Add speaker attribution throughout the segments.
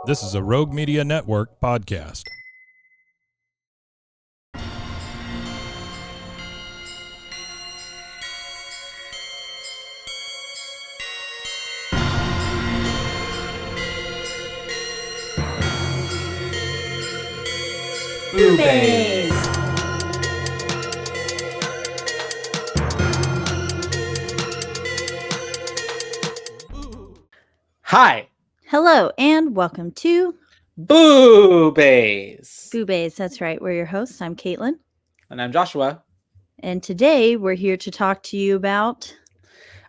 Speaker 1: This is a Rogue Media Network podcast.
Speaker 2: BooBaes. Hi,
Speaker 3: Hello, and welcome to
Speaker 2: BooBaes.
Speaker 3: BooBaes. That's right. We're your hosts. I'm Caitlin.
Speaker 2: And I'm Joshua.
Speaker 3: And today we're here to talk to you about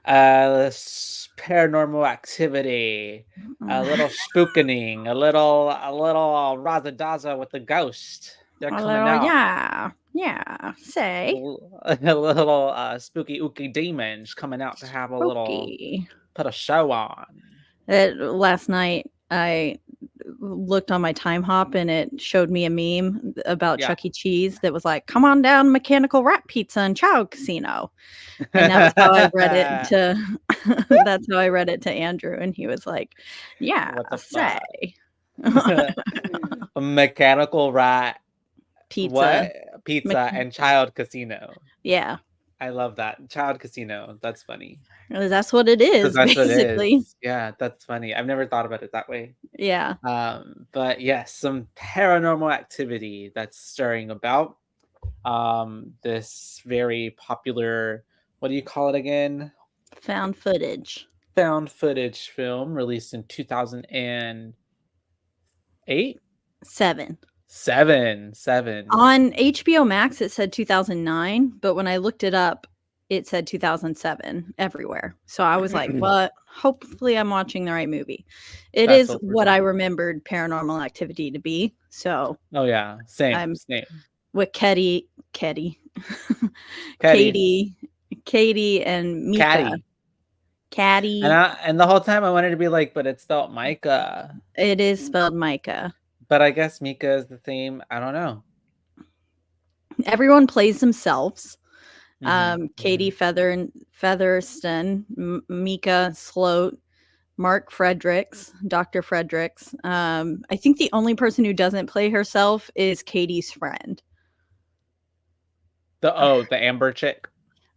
Speaker 2: Paranormal activity, a little spookening, a little raza-daza with the ghost. They're coming out.
Speaker 3: say.
Speaker 2: A little spooky ooky demons coming out to have a little, put a show on.
Speaker 3: Last night I looked on my time hop and it showed me a meme about Chuck E. Cheese that was like, "Come on down, mechanical rat pizza and child casino," and that's how I read it to. That's how I read it to Andrew, and he was like, "Yeah,
Speaker 2: What the
Speaker 3: say."
Speaker 2: A mechanical rat
Speaker 3: Pizza.
Speaker 2: What? Pizza and child casino.
Speaker 3: Yeah.
Speaker 2: I love that. Child casino. That's funny.
Speaker 3: That's what it is,
Speaker 2: That's
Speaker 3: basically.
Speaker 2: what it is. Yeah, that's funny. I've never thought about it that way.
Speaker 3: Yeah.
Speaker 2: But yes, some paranormal activity that's stirring about. This very popular, what do you call it again?
Speaker 3: Found footage
Speaker 2: Film released in 2008? Seven.
Speaker 3: On HBO Max, it said 2009, but when I looked it up, it said 2007 everywhere. So I was like, "What? Hopefully, I'm watching the right movie." It is what I remembered Paranormal Activity to be. So.
Speaker 2: Oh yeah, same.
Speaker 3: With Katie, and Mika. Caddy.
Speaker 2: And the whole time I wanted to be like, but it's spelled Micah.
Speaker 3: It is spelled Micah.
Speaker 2: But I guess Mika is the theme. I don't know.
Speaker 3: Everyone plays themselves. Katie Featherston, Mika Sloat, Mark Fredericks, Dr. Fredericks. I think the only person who doesn't play herself is Katie's friend.
Speaker 2: The Amber chick.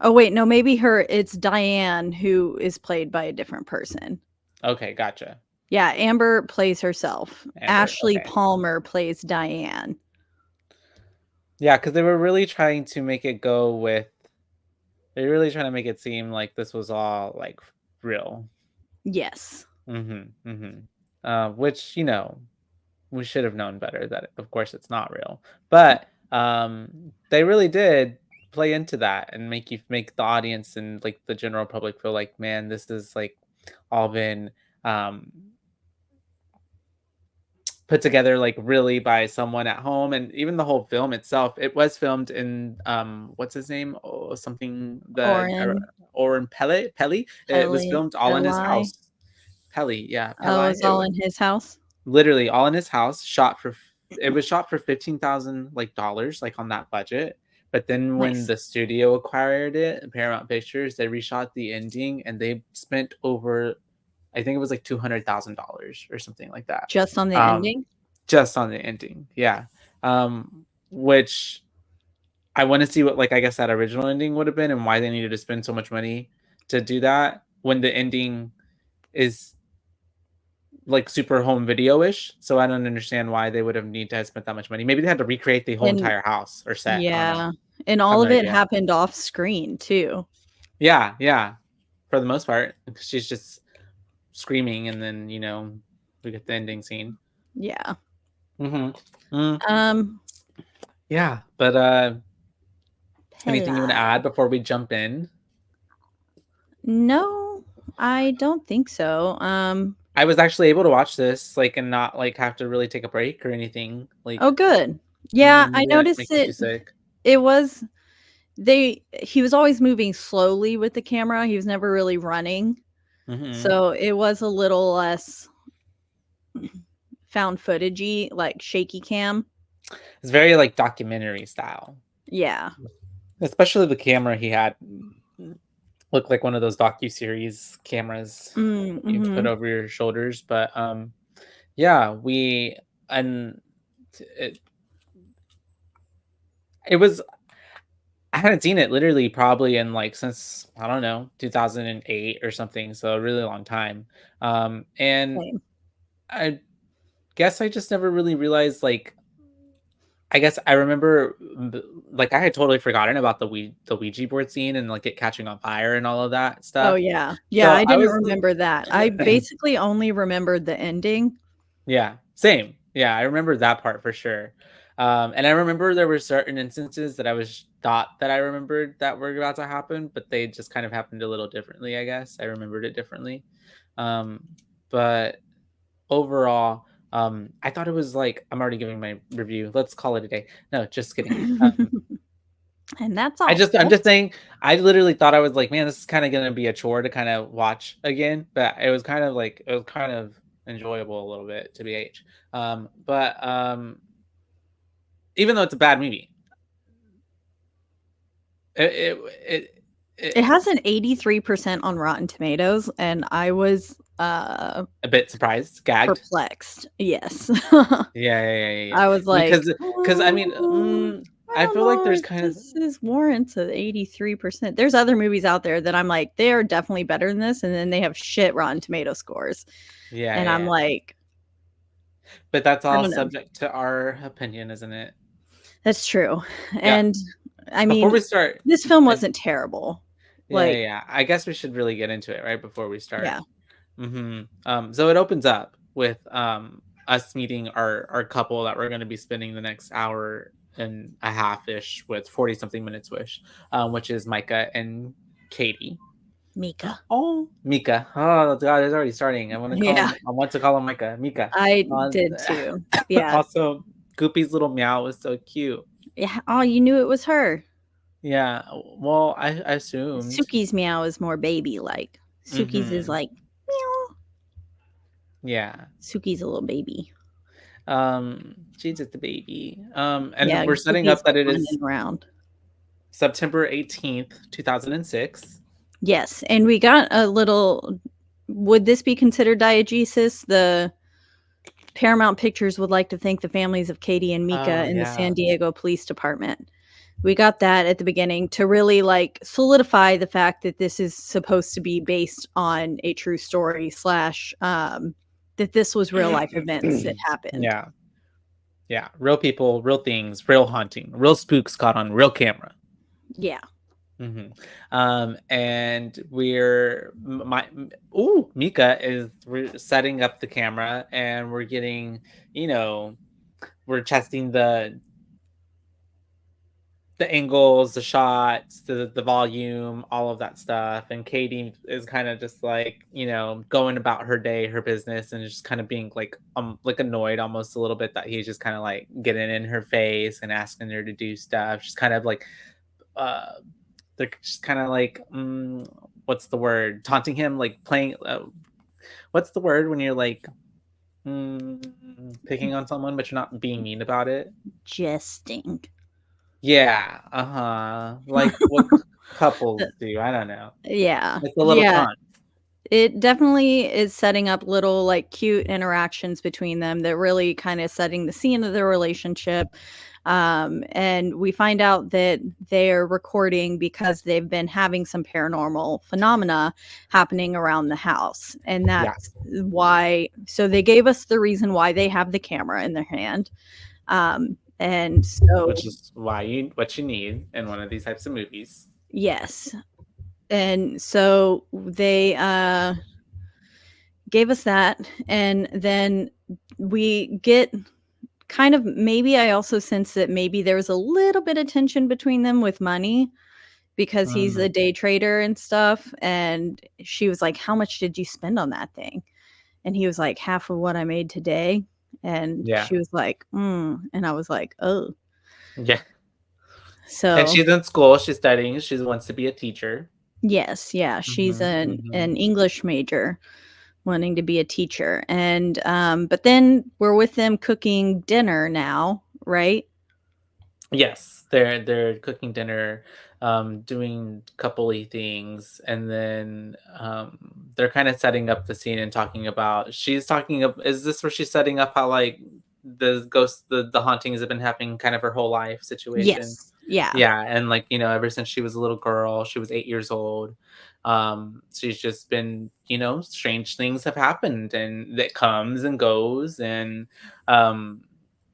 Speaker 3: Oh wait, no, maybe it's Diane, who is played by a different person.
Speaker 2: Okay, gotcha.
Speaker 3: Yeah, Amber plays herself. Ashley Palmer plays Diane.
Speaker 2: Yeah, because they were really trying to make it go with. They're really trying to make it seem like this was all like real.
Speaker 3: Yes.
Speaker 2: Which, you know, we should have known better that of course it's not real. But they really did play into that and make the audience and like the general public feel like, man, this is like all been put together like really by someone at home. And even the whole film itself, it was filmed in what's his name? Oren Pelly. It was filmed all in his house. Pelly, yeah.
Speaker 3: Oh, it was all in his house?
Speaker 2: Literally all in his house. It was shot for $15,000 like on that budget. But then when the studio acquired it, Paramount Pictures, they reshot the ending and they spent over, I think it was like $200,000 or something like that.
Speaker 3: Just on the ending?
Speaker 2: Just on the ending, yeah. Which I want to see what, like, I guess that original ending would have been and why they needed to spend so much money to do that when the ending is like super home video-ish. So I don't understand why they would have need to have spent that much money. Maybe they had to recreate the whole entire house or set.
Speaker 3: Yeah, and all of it happened off screen too.
Speaker 2: Yeah, for the most part. She's just screaming and then, you know, we get the ending scene.
Speaker 3: Yeah.
Speaker 2: Yeah, but anything you want to add before we jump in?
Speaker 3: No, I don't think so.
Speaker 2: I was actually able to watch this like and not like have to really take a break or anything. Like,
Speaker 3: oh good. Yeah, I noticed it. It was he was always moving slowly with the camera. He was never really running. So it was a little less found footagey, like shaky cam.
Speaker 2: It's very like documentary style.
Speaker 3: Yeah.
Speaker 2: Especially the camera he had looked like one of those docu-series cameras you put over your shoulders. But Yeah, we and it, it was I hadn't seen it literally probably in like since I don't know 2008 or something, so a really long time. And
Speaker 3: Same.
Speaker 2: I guess I just never really realized like I guess I remember like I had totally forgotten about the Ouija board scene and like it catching on fire and all of that
Speaker 3: Oh,
Speaker 2: stuff.
Speaker 3: yeah. Yeah,
Speaker 2: So
Speaker 3: I
Speaker 2: I
Speaker 3: didn't
Speaker 2: was
Speaker 3: remember that. I basically only remembered the ending.
Speaker 2: yeah, same. Yeah, I remember that part for sure. And I remember there were certain instances that I was thought that I remembered that were about to happen, but they just kind of happened a little differently, I guess. I remembered it differently. Um, but overall, I thought it was like I'm already giving my review. Let's call it a day. No, just kidding.
Speaker 3: And that's all,
Speaker 2: I'm just
Speaker 3: folks.
Speaker 2: saying I literally thought I was like, man, this is kind of gonna be a chore to kind of watch again, but it was kind of like it was kind of enjoyable a little bit to BH. But even though it's a bad movie, it it it,
Speaker 3: It
Speaker 2: it
Speaker 3: has an 83% on Rotten Tomatoes, and I was,
Speaker 2: a bit surprised, gagged.
Speaker 3: perplexed. Yes.
Speaker 2: Yeah.
Speaker 3: I was like,
Speaker 2: Because I mean,
Speaker 3: I
Speaker 2: I
Speaker 3: don't
Speaker 2: feel like
Speaker 3: know
Speaker 2: there's
Speaker 3: if
Speaker 2: kind of
Speaker 3: this is warrants a 83%. There's other movies out there that I'm like, they are definitely better than this, and then they have shit Rotten Tomato scores. And I'm
Speaker 2: yeah.
Speaker 3: like,
Speaker 2: But that's
Speaker 3: I
Speaker 2: all
Speaker 3: don't know.
Speaker 2: subject to our opinion, isn't it?
Speaker 3: That's true.
Speaker 2: Yeah.
Speaker 3: And I
Speaker 2: Before
Speaker 3: mean,
Speaker 2: we start,
Speaker 3: this film
Speaker 2: I,
Speaker 3: wasn't terrible. Like,
Speaker 2: I guess we should really get into it right before we start.
Speaker 3: yeah.
Speaker 2: So it opens up with us meeting our couple that we're going to be spending the next hour and a half ish with 40 something minutes wish, which is Micah and Katie.
Speaker 3: Mika.
Speaker 2: Oh, Mika. Oh God, it's already starting.
Speaker 3: Yeah,
Speaker 2: I want to call him Micah. Mika.
Speaker 3: I
Speaker 2: Uh,
Speaker 3: did too. Yeah.
Speaker 2: also, Goopy's little meow was so cute.
Speaker 3: Yeah. Oh, you knew it was her.
Speaker 2: Yeah. Well, I assumed.
Speaker 3: Suki's meow is more baby like. Suki's is
Speaker 2: Mm-hmm.
Speaker 3: like meow.
Speaker 2: Yeah.
Speaker 3: Suki's a little baby.
Speaker 2: She's just a baby.
Speaker 3: Yeah,
Speaker 2: And we're setting
Speaker 3: Goopy's
Speaker 2: up that it
Speaker 3: running
Speaker 2: is
Speaker 3: around.
Speaker 2: September 18th, 2006.
Speaker 3: Yes, and we got a little. Would this be considered diegesis? The Paramount Pictures would like to thank the families of Katie and Mika
Speaker 2: Oh
Speaker 3: in the
Speaker 2: yeah.
Speaker 3: San Diego Police Department. We got that at the beginning to really like solidify the fact that this is supposed to be based on a true story slash that this was real life events that happened.
Speaker 2: Yeah. Yeah. Real people, real things, real haunting, real spooks caught on real camera.
Speaker 3: Yeah.
Speaker 2: And Mika is we're setting up the camera and we're getting, we're testing the angles, the shots, the volume, all of that stuff. And Katie is kind of just like, going about her day, her business, and just kind of being like annoyed almost a little bit that he's just kind of like getting in her face and asking her to do stuff. She's kind of like uh they're just kind of like what's the word? Taunting him, like playing what's the word when you're like picking on someone but you're not being mean about it?
Speaker 3: Jesting.
Speaker 2: Yeah, uh-huh. Like what couples do, I don't know.
Speaker 3: Yeah.
Speaker 2: It's a little
Speaker 3: Yeah.
Speaker 2: taunt.
Speaker 3: It definitely is setting up little like cute interactions between them that really kind of setting the scene of their relationship. And we find out that they're recording because they've been having some paranormal phenomena happening around the house. And
Speaker 2: Yeah.
Speaker 3: that's why, so they gave us the reason why they have the camera in their hand. And so,
Speaker 2: Which is what you need in one of these types of movies.
Speaker 3: yes. And so they gave us that. And then we get kind of, maybe I also sense that maybe there was a little bit of tension between them with money because he's a day trader and stuff. And she was like, how much did you spend on that thing? And he was like, half of what I made today. And
Speaker 2: Yeah.
Speaker 3: she was like, and I was like, oh.
Speaker 2: Yeah.
Speaker 3: So
Speaker 2: And she's in school, she's studying, she wants to be a teacher.
Speaker 3: yes, yeah, she's an English major wanting to be a teacher. And but then we're with them cooking dinner now, right?
Speaker 2: Yes, they're cooking dinner, doing coupley things, and then they're kind of setting up the scene and talking about. She's talking of. Is this where she's setting up how like the ghost, the hauntings have been happening kind of her whole life situation?
Speaker 3: Yes. Yeah.
Speaker 2: Yeah, and like ever since she was a little girl, she was 8 years old. She's just been strange things have happened, and that comes and goes, and um,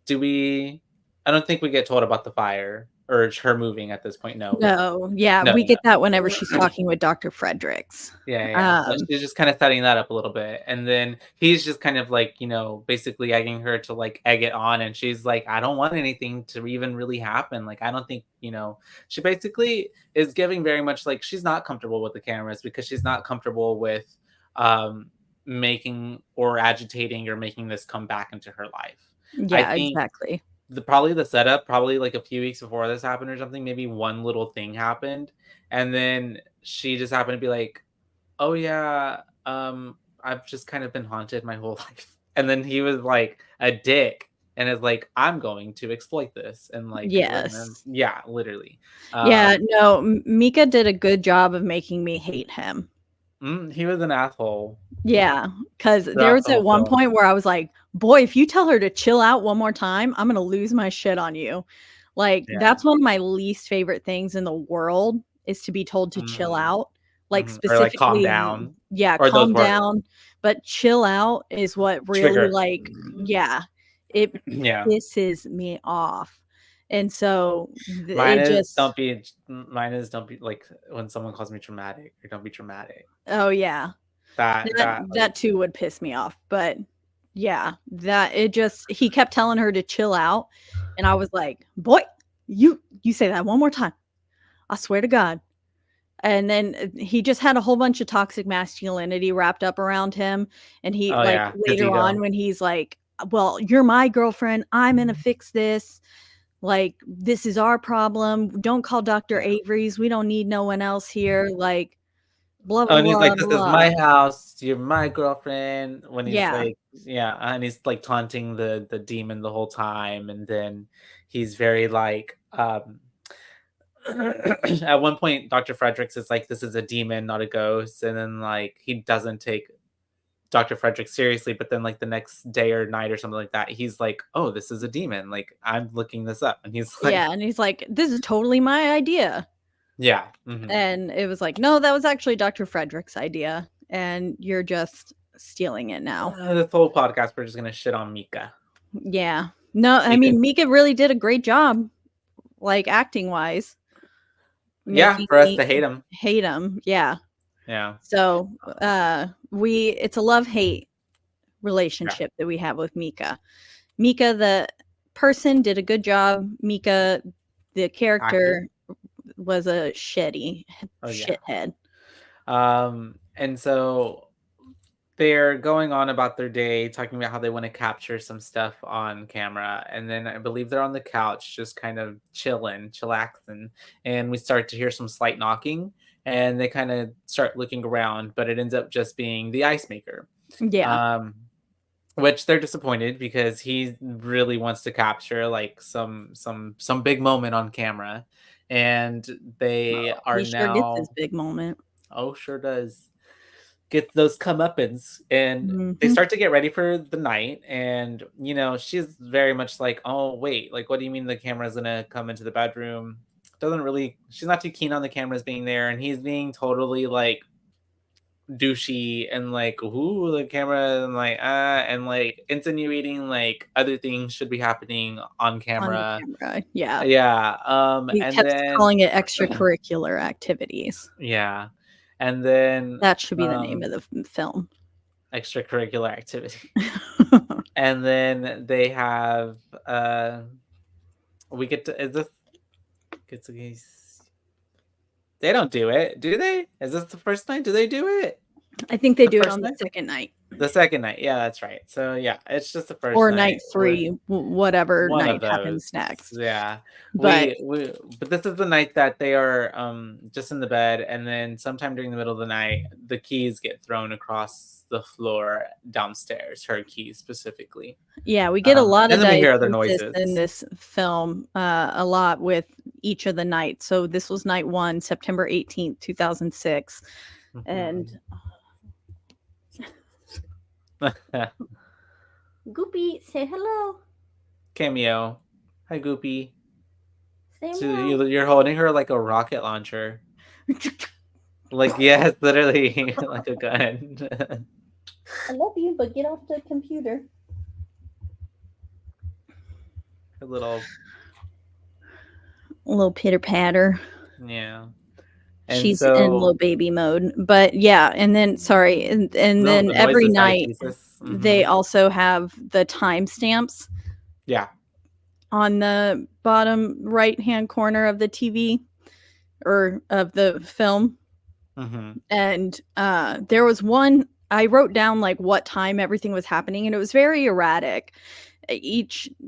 Speaker 2: do we? I don't think we get told about the fire or her moving at this point, no, right?
Speaker 3: No, yeah,
Speaker 2: No,
Speaker 3: we
Speaker 2: no.
Speaker 3: get that whenever she's talking with Dr. Fredericks.
Speaker 2: Yeah, yeah, yeah. So
Speaker 3: Um,
Speaker 2: she's just kinda setting that up a little bit, and then he's just kind of like, basically egging her to, like, egg it on, and she's like, "I don't want anything to even really happen." Like, I don't think, she basically is giving very much like she's not comfortable with the cameras because she's not comfortable with, um, making or agitating or making this come back into her life. I
Speaker 3: yeah,
Speaker 2: think
Speaker 3: exactly.
Speaker 2: the setup, probably, like, a few weeks before this happened or something, maybe one little thing happened, and then she just happened to be like, "Oh, yeah, I've just kind of been haunted my whole life." And then he was, like, a dick and is like, "I'm going to exploit this," and, like,
Speaker 3: Yes.
Speaker 2: yeah, literally.
Speaker 3: Yeah,
Speaker 2: Um,
Speaker 3: no, Mika did a good job of making me hate him.
Speaker 2: he was an asshole
Speaker 3: Yeah, because there
Speaker 2: throughout
Speaker 3: was
Speaker 2: the
Speaker 3: at
Speaker 2: whole
Speaker 3: one
Speaker 2: film.
Speaker 3: point where I was like, "Boy, if you tell her to chill out one more time, I'm gonna lose my shit on you." Like,
Speaker 2: Yeah.
Speaker 3: that's one of my least favorite things in the world is to be told to chill
Speaker 2: Mhm,
Speaker 3: out. Like,
Speaker 2: mhm, or, like, calm down,
Speaker 3: yeah,
Speaker 2: or those
Speaker 3: calm
Speaker 2: words.
Speaker 3: down, but chill out is what really,
Speaker 2: Trigger.
Speaker 3: like yeah, it
Speaker 2: Yeah.
Speaker 3: pisses me off. And so, it just
Speaker 2: Mine is don't be like, when someone calls me dramatic, or don't be dramatic.
Speaker 3: oh, yeah. That
Speaker 2: Like
Speaker 3: that too would piss me off, but yeah, that it just he kept telling her to chill out, and I was like, "Boy, you say that one more time. I swear to God." And then, he just had a whole bunch of toxic masculinity wrapped up around him, and he
Speaker 2: oh,
Speaker 3: like,
Speaker 2: yeah, his
Speaker 3: later on
Speaker 2: ego.
Speaker 3: when he's like, "Well, you're my girlfriend, I'm gonna fix this, like, this is our problem, don't call Doctor
Speaker 2: Yeah.
Speaker 3: Avery's, we don't need no one else here," like, blah,
Speaker 2: Oh,
Speaker 3: blah,
Speaker 2: and he's
Speaker 3: blah,
Speaker 2: like, "This is
Speaker 3: blah.
Speaker 2: my house, you're my girlfriend," when he's
Speaker 3: Yeah.
Speaker 2: like, yeah, and he's, like, taunting the demon the whole time, and then he's very, like, at one point, Dr. Fredericks is like, "This is a demon, not a ghost," and then, like, he doesn't take Dr. Frederick seriously, but then, like, the next day or night or something like that, he's like, "Oh, this is a demon, like, I'm looking this up," and he's like
Speaker 3: Yeah, and he's like, "This is totally my idea."
Speaker 2: yeah, mhm.
Speaker 3: And it was like, "No, that was actually Dr. Frederick's idea, and you're just stealing it now."
Speaker 2: This whole podcast, we're just gonna shit on Mika.
Speaker 3: Yeah. No, I
Speaker 2: Mika
Speaker 3: mean, Mika really did a great job, like, acting-wise,
Speaker 2: yeah,
Speaker 3: making
Speaker 2: for us
Speaker 3: me
Speaker 2: to hate him.
Speaker 3: hate him, yeah.
Speaker 2: Yeah.
Speaker 3: So, it's a love-hate
Speaker 2: Yeah,
Speaker 3: relationship that we have with Mika. Mika, the person, did a good job. Mika, the
Speaker 2: actor.
Speaker 3: character, was a
Speaker 2: Oh, yeah.
Speaker 3: shithead.
Speaker 2: And so they're going on about their day, talking about how they wanna capture some stuff on camera, and then I believe they're on the couch just kind of chilling, chillaxing, and we start to hear some slight knocking, and they kinda start looking around, but it ends up just being the ice maker.
Speaker 3: Yeah.
Speaker 2: Um, which they're disappointed because he really wants to capture, like, some big moment on camera, and they
Speaker 3: Well,
Speaker 2: are
Speaker 3: he sure gets his
Speaker 2: now
Speaker 3: big moment.
Speaker 2: oh, sure does. Get those comeuppance, and they
Speaker 3: Mhm.
Speaker 2: start to get ready for the night, and, she's very much like, "Oh, wait, like, what do you mean the camera's gonna come into the bedroom?" Doesn't really she's not too keen on the cameras being there, and he's being totally, like, douchey and, like, "Ooh, the camera," and, like, and, like, insinuating, like, other things should be happening on
Speaker 3: On the
Speaker 2: camera.
Speaker 3: camera, yeah.
Speaker 2: Yeah,
Speaker 3: He
Speaker 2: and
Speaker 3: kept
Speaker 2: then
Speaker 3: calling it extracurricular activities.
Speaker 2: yeah, and then,
Speaker 3: That should be the name
Speaker 2: um
Speaker 3: of the film.
Speaker 2: extracurricular activity. And then they have, we get to is this get to these they don't do it, do they? Is this the first night? Do they do it?
Speaker 3: I think they
Speaker 2: The
Speaker 3: do it
Speaker 2: first
Speaker 3: on the
Speaker 2: night?
Speaker 3: second night
Speaker 2: The second night, yeah, that's right. So, yeah, it's just the first
Speaker 3: or
Speaker 2: night
Speaker 3: night
Speaker 2: with
Speaker 3: 3, whatever
Speaker 2: one of
Speaker 3: night
Speaker 2: those.
Speaker 3: happens next.
Speaker 2: Yeah.
Speaker 3: But
Speaker 2: But this is the night that they are, just in the bed, and then sometime during the middle of the night, the keys get thrown across the floor downstairs, her keys specifically.
Speaker 3: Yeah, we get a lot of
Speaker 2: and then we hear other
Speaker 3: diagnosis
Speaker 2: noises
Speaker 3: in this film, a lot with each of the nights. So this was night 1, September 18th, 2006. And Goopy, say hello.
Speaker 2: Cameo. Hi, Goopy.
Speaker 3: Say
Speaker 2: So
Speaker 3: hello.
Speaker 2: you're holding her like a rocket launcher. Like, yes, literally, like a gun.
Speaker 3: I love you, but get off the computer.
Speaker 2: A little
Speaker 3: pitter patter.
Speaker 2: Yeah. And
Speaker 3: She's
Speaker 2: so,
Speaker 3: in little baby mode. But yeah, and then sorry, and then
Speaker 2: the
Speaker 3: every
Speaker 2: noises,
Speaker 3: night they
Speaker 2: Mhm.
Speaker 3: also have the timestamps
Speaker 2: Yeah.
Speaker 3: on the bottom right hand corner of the TV or of the film.
Speaker 2: Mhm.
Speaker 3: And there was one I wrote down like what time everything was happening, and it was very erratic.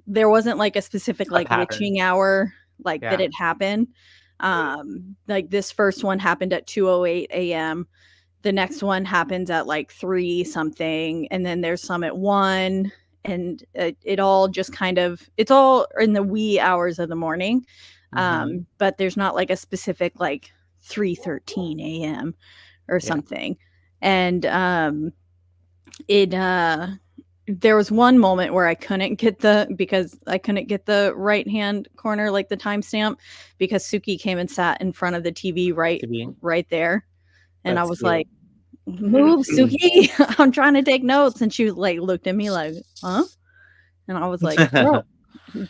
Speaker 3: There wasn't like a specific like
Speaker 2: pattern.
Speaker 3: witching hour like that
Speaker 2: Yeah.
Speaker 3: it happened. Like this first one happened at 2:08 a.m. The next one happens at like 3 something, and then there's some at 1, and it all just kind of, it's all in the wee hours of the morning.
Speaker 2: Mhm.
Speaker 3: But there's not like a specific like 3:13 a.m. or
Speaker 2: Yeah.
Speaker 3: something. And there was one moment where I couldn't get the right hand corner, like the timestamp, because Suki came and sat in front of the TV right there. And I
Speaker 2: That's
Speaker 3: was
Speaker 2: cute.
Speaker 3: like, move, Suki. I'm trying to take notes. And she was like, looked at me like, huh? And I was like, girl,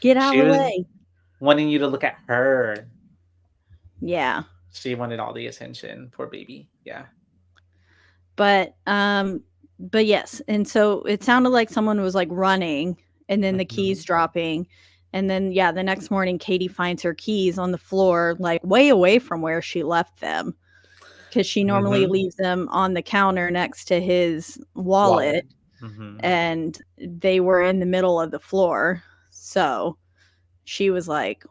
Speaker 3: get out
Speaker 2: She
Speaker 3: of the
Speaker 2: was
Speaker 3: way.
Speaker 2: wanting you to look at her.
Speaker 3: Yeah.
Speaker 2: She wanted all the attention. Poor baby. Yeah.
Speaker 3: But yes. And so it sounded like someone was like running, and then the keys
Speaker 2: Mhm.
Speaker 3: dropping. And then, yeah, the next morning, Katie finds her keys on the floor, like way away from where she left them, because she normally
Speaker 2: Mhm.
Speaker 3: leaves them on the counter next to his wallet.
Speaker 2: Mhm.
Speaker 3: And they were in the middle of the floor. So she was like,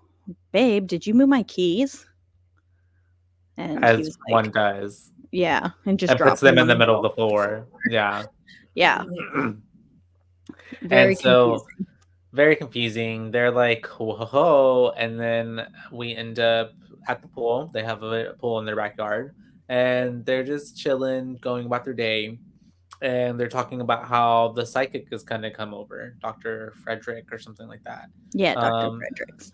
Speaker 3: babe, did you move my keys? And he
Speaker 2: As
Speaker 3: was like,
Speaker 2: one does.
Speaker 3: yeah, and just
Speaker 2: And puts
Speaker 3: dropped
Speaker 2: them
Speaker 3: them
Speaker 2: in
Speaker 3: on
Speaker 2: the
Speaker 3: the
Speaker 2: middle of
Speaker 3: middle
Speaker 2: the floor. Yeah.
Speaker 3: Yeah,
Speaker 2: And
Speaker 3: very
Speaker 2: so
Speaker 3: confusing.
Speaker 2: very confusing. They're like, "Ho, ho, ho," and then we end up at the pool. They have a pool in their backyard, and they're just chilling, going about their day. And they're talking about how the psychic is gonna come over, Dr. Frederick or something like that.
Speaker 3: Yeah, Dr.
Speaker 2: Um,
Speaker 3: Fredericks.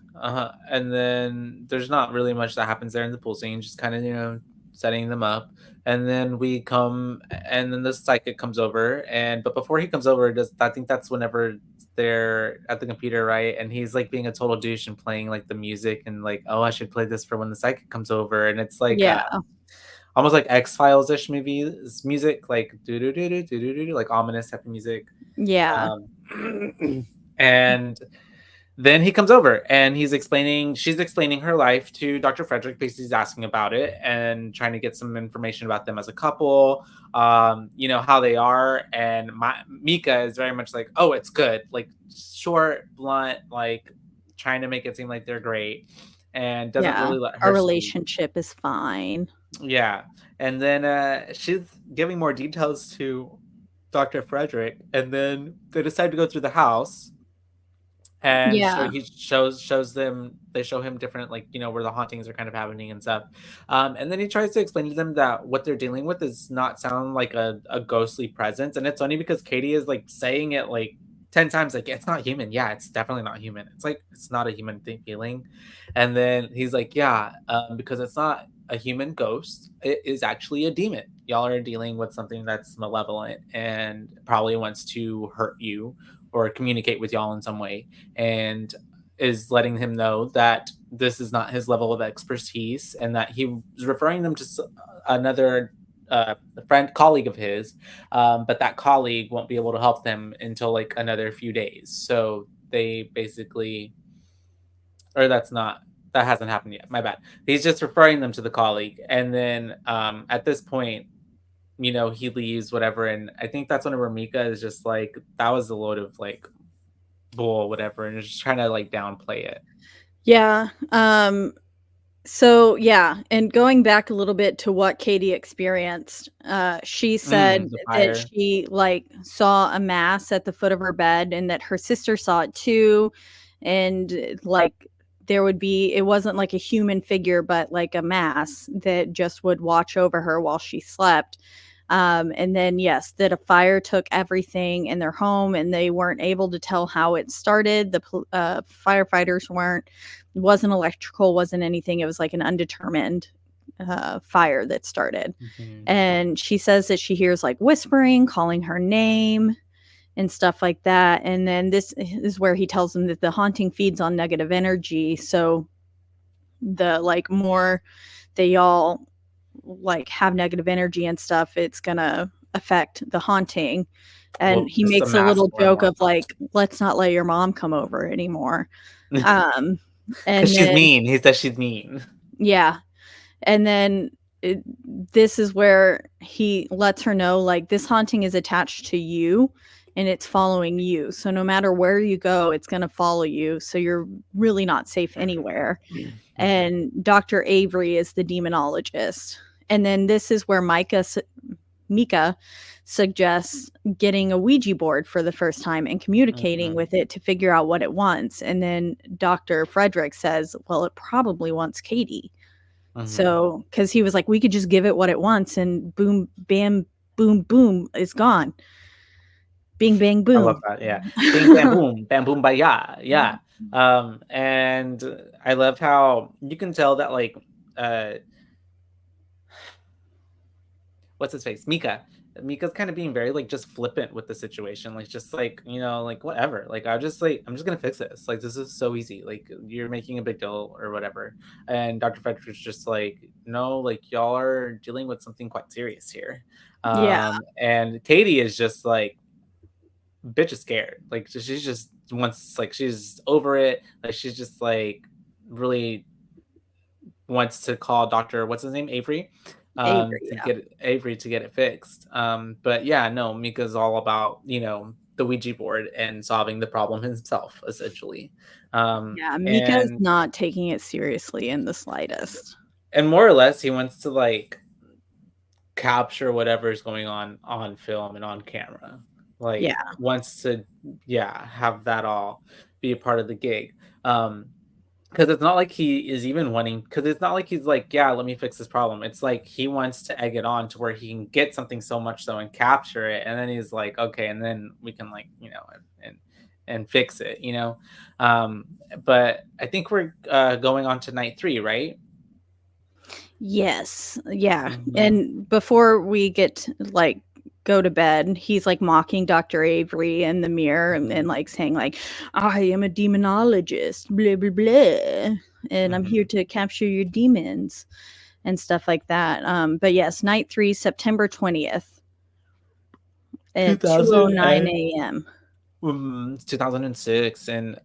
Speaker 2: and then there's not really much that happens there in the pool scene, just kind of, setting them up. And then and then the psychic comes over, but before he comes over, I think that's whenever they're at the computer, right? And he's like being a total douche and playing like the music and like, oh, I should play this for when the psychic comes over. And it's like,
Speaker 3: Yeah,
Speaker 2: almost like X-Files ish movies music, like do do do do do do do, like ominous type of music.
Speaker 3: yeah,
Speaker 2: And then he comes over and she's explaining her life to Dr. Frederick. Basically, he's asking about it and trying to get some information about them as a couple, how they are. And Mika is very much like, oh, it's good. Like short, blunt, like trying to make it seem like they're great and doesn't
Speaker 3: yeah.
Speaker 2: really let
Speaker 3: Our
Speaker 2: her speak.
Speaker 3: relationship is fine.
Speaker 2: Yeah. And then she's giving more details to Dr. Frederick. And then they decide to go through the house and
Speaker 3: Yeah,
Speaker 2: he shows them, they show him different, like, where the hauntings are kind of happening and stuff. And then he tries to explain to them that what they're dealing with does not sound like a ghostly presence. And it's funny because Katie is like saying it like 10 times, like, it's not human. Yeah, it's definitely not human. It's like, it's not a human feeling. And then he's like, yeah, because it's not a human ghost, it is actually a demon. Y'all are dealing with something that's malevolent and probably wants to hurt you or communicate with y'all in some way, and is letting him know that this is not his level of expertise and that he was referring them to another colleague of his, but that colleague won't be able to help them until like another few days. So they basically, or that hasn't happened yet. My bad. He's just referring them to the colleague, and then at this point, he leaves, whatever. And I think that's when Mika is just like, that was a load of like bull, whatever, and is just trying to like downplay it.
Speaker 3: yeah. So yeah, and going back a little bit to what Katie experienced, she said
Speaker 2: The
Speaker 3: that
Speaker 2: fire.
Speaker 3: she like saw a mass at the foot of her bed, and that her sister saw it too, and like there would be, it wasn't like a human figure, but like a mass that just would watch over her while she slept. And then yes, that a fire took everything in their home, and they weren't able to tell how it started. The firefighters weren't. It wasn't electrical, wasn't anything. It was like an undetermined fire that started.
Speaker 2: Mhm.
Speaker 3: And she says that she hears like whispering, calling her name, and stuff like that. And then this is where he tells them that the haunting feeds on negative energy. So the like more they all like have negative energy and stuff, it's gonna affect the haunting. And
Speaker 2: Well,
Speaker 3: he
Speaker 2: just the
Speaker 3: makes a
Speaker 2: mass
Speaker 3: little
Speaker 2: more and
Speaker 3: joke
Speaker 2: more.
Speaker 3: of like, let's not let your mom come over anymore. Um,
Speaker 2: Because
Speaker 3: and
Speaker 2: she's
Speaker 3: then
Speaker 2: mean. He says she's mean.
Speaker 3: yeah, and then this is where he lets her know like this haunting is attached to you and it's following you. So no matter where you go, it's going to follow you. So you're really not safe anywhere.
Speaker 2: Mhm.
Speaker 3: And Dr. Avery is the demonologist. And then this is where Mika suggests getting a Ouija board for the first time and communicating
Speaker 2: Mhm.
Speaker 3: with it to figure out what it wants. And then Dr. Frederick says, well, it probably wants Katie.
Speaker 2: Mhm.
Speaker 3: So, because he was like, we could just give it what it wants, and boom, bam, boom, boom, it's gone. Bing, bang,
Speaker 2: I love
Speaker 3: boom.
Speaker 2: that, yeah. Bam, boom, ba-ya, yeah. And I love how you can tell that, like, uh, what's his face? Mika's kind of being very, like, just flippant with the situation, like, just like, like, whatever. Like, I'm just gonna fix this. Like, this is so easy. Like, you're making a big deal or whatever. And Dr. Frederick's just like, no, like, y'all are dealing with something quite serious here.
Speaker 3: Yeah,
Speaker 2: And Katie is just like, bitch is scared. Like, she's just wants, like, she's over it. Like, she's just like really wants to call Doctor, what's his name, Avery,
Speaker 3: Avery.
Speaker 2: to
Speaker 3: Yeah,
Speaker 2: get Avery to get it fixed. But yeah, no, Mika's all about the Ouija board and solving the problem himself, essentially.
Speaker 3: yeah. Mika's
Speaker 2: And
Speaker 3: not taking it seriously in the slightest.
Speaker 2: more or less, he wants to like capture whatever is going on film and on camera. Like,
Speaker 3: Yeah,
Speaker 2: wants to, yeah, have that all be a part of the gig. Because it's not like he is even wanting, because it's not like he's like, yeah, let me fix this problem. It's like he wants to egg it on to where he can get something so much so and capture it, and then he's like, okay, and then we can, like, and fix it. Um, but I think we're going on to night 3, right?
Speaker 3: yes, yeah.
Speaker 2: Hmm.
Speaker 3: And before we get like go to bed, he's like mocking Dr. Avery in the mirror, and like saying like, I am a demonologist, blah blah blah, and I'm here
Speaker 2: Hmm.
Speaker 3: to capture your demons and stuff like that. But yes, night 3, September 20th at
Speaker 2: 2000
Speaker 3: 2:09 a.m.
Speaker 2: 2006, and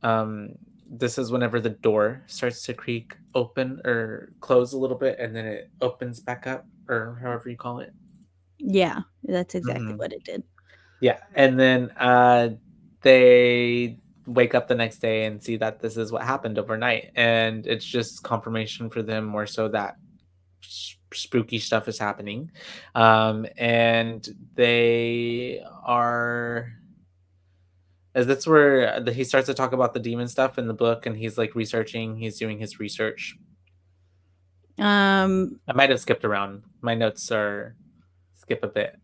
Speaker 2: this is whenever the door starts to creak open or close a little bit, and then it opens back up, or however you call it.
Speaker 3: Yeah, that's exactly
Speaker 2: Hmm.
Speaker 3: what it did.
Speaker 2: Yeah, and then they wake up the next day and see that this is what happened overnight, and it's just confirmation for them more so that spooky stuff is happening. And they are, as that's where he starts to talk about the demon stuff in the book, and he's like researching, he's doing his research.
Speaker 3: Um,
Speaker 2: I might have skipped around. My notes are skip a bit.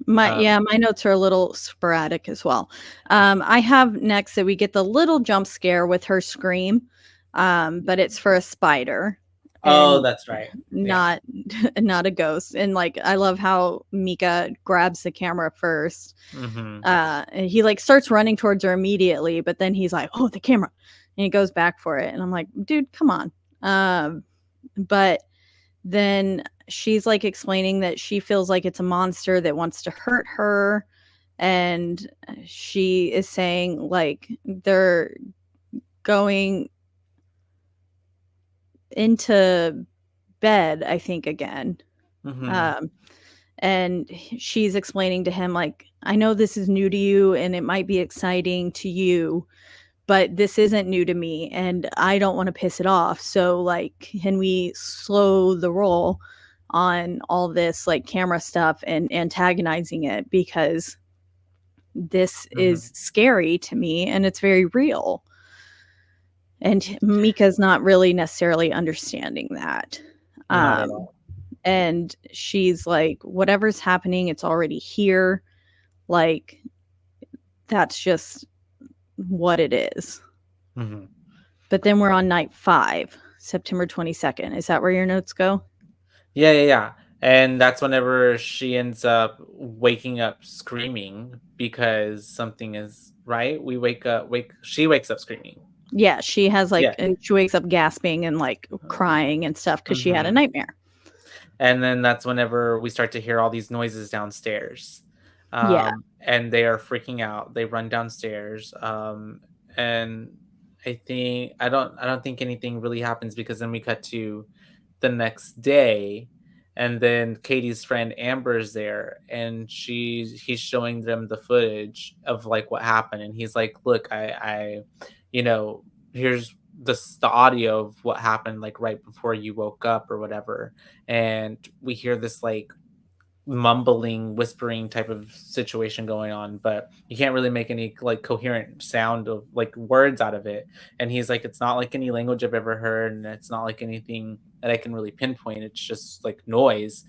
Speaker 3: yeah,
Speaker 2: Um,
Speaker 3: my notes are a little sporadic as well. I have next that we get the little jump scare with her scream, but it's for a spider
Speaker 2: oh,
Speaker 3: and
Speaker 2: that's right. Yeah.
Speaker 3: not not a ghost. And like I love how Mika grabs the camera first.
Speaker 2: Hmm.
Speaker 3: And he like starts running towards her immediately, but then he's like, "Oh, the camera," and he goes back for it. And I'm like, "Dude, come on!" But then she's like explaining that she feels like it's a monster that wants to hurt her, and she is saying like they're going into bed, I think, again.
Speaker 2: Hmm.
Speaker 3: um and she's explaining to him like, I know this is new to you and it might be exciting to you, but this isn't new to me and I don't want to piss it off. So like, can we slow the roll on all this like camera stuff and antagonizing it, because this is scary to me and it's very real. And Mika's not really necessarily understanding that.
Speaker 2: Not at all.
Speaker 3: And she's like, whatever's happening, it's already here. Like, that's just what it is.
Speaker 2: Mm-hmm.
Speaker 3: But then we're on night 5, September 22nd. Is that where your notes go?
Speaker 2: Yeah. And that's whenever she ends up waking up screaming because something is right. She wakes up screaming.
Speaker 3: Yeah, she has like,
Speaker 2: Yeah.
Speaker 3: and she wakes up gasping and like crying and stuff because she had a nightmare.
Speaker 2: And then that's whenever we start to hear all these noises downstairs. And they are freaking out. They run downstairs. And I don't think anything really happens, because then we cut to the next day, and then Katie's friend Amber's there, and he's showing them the footage of like what happened, and he's like, look, I here's the audio of what happened like right before you woke up or whatever. And we hear this like mumbling, whispering type of situation going on, but you can't really make any like coherent sound of like words out of it. And he's like, it's not like any language I've ever heard, and it's not like anything that I can really pinpoint. It's just like noise.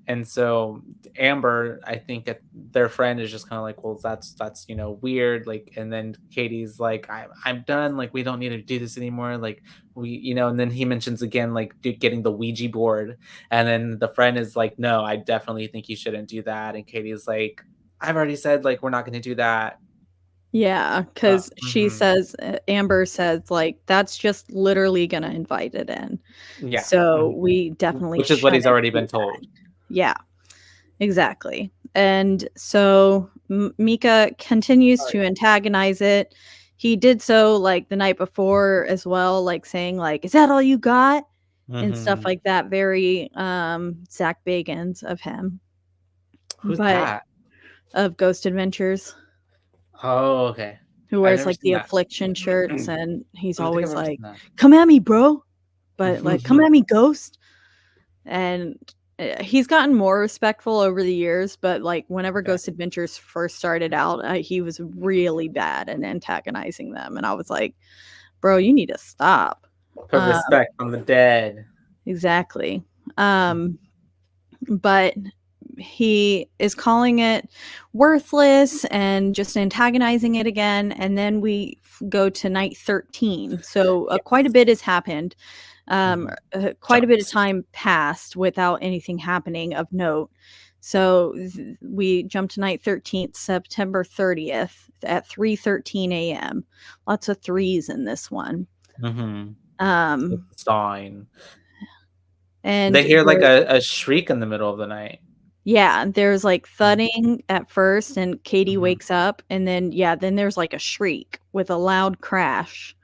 Speaker 2: And so Amber, I think their friend is just kind of like, well, that's weird. Like, and then Katie's like, I'm done. Like, we don't need to do this anymore. Like, and then he mentions again, like getting the Ouija board. And then the friend is like, no, I definitely think you shouldn't do that. And Katie's like, I've already said, like, we're not going to do that.
Speaker 3: Yeah, because she says, Amber says, like, that's just literally going to invite it in.
Speaker 2: Yeah.
Speaker 3: So we definitely,
Speaker 2: which is what he's already been told.
Speaker 3: Yeah, exactly. And so Mika continues to antagonize it. He did so like the night before as well, like saying like, is that all you got? And stuff like that. Very Zach Bagans of him.
Speaker 2: Who's that?
Speaker 3: Of Ghost Adventures.
Speaker 2: Oh, okay.
Speaker 3: Who wears like the affliction shirts, and he's always like, come at me, bro. But like, come at me, ghost. And he's gotten more respectful over the years, but like whenever Ghost Adventures first started out, he was really bad at antagonizing them. And I was like, bro, you need to stop.
Speaker 2: Put respect on the dead.
Speaker 3: Exactly. But he is calling it worthless and just antagonizing it again. And then we go to night 13. So quite a bit has happened. Quite a bit of time passed without anything happening of note. So we jump to night 13th, September 30th at 3:13 a.m. Lots of threes in this one.
Speaker 2: Sign.
Speaker 3: And
Speaker 2: they hear like a shriek in the middle of the night.
Speaker 3: Yeah, there's like thudding at first, and Katie wakes up, and then then there's like a shriek with a loud crash.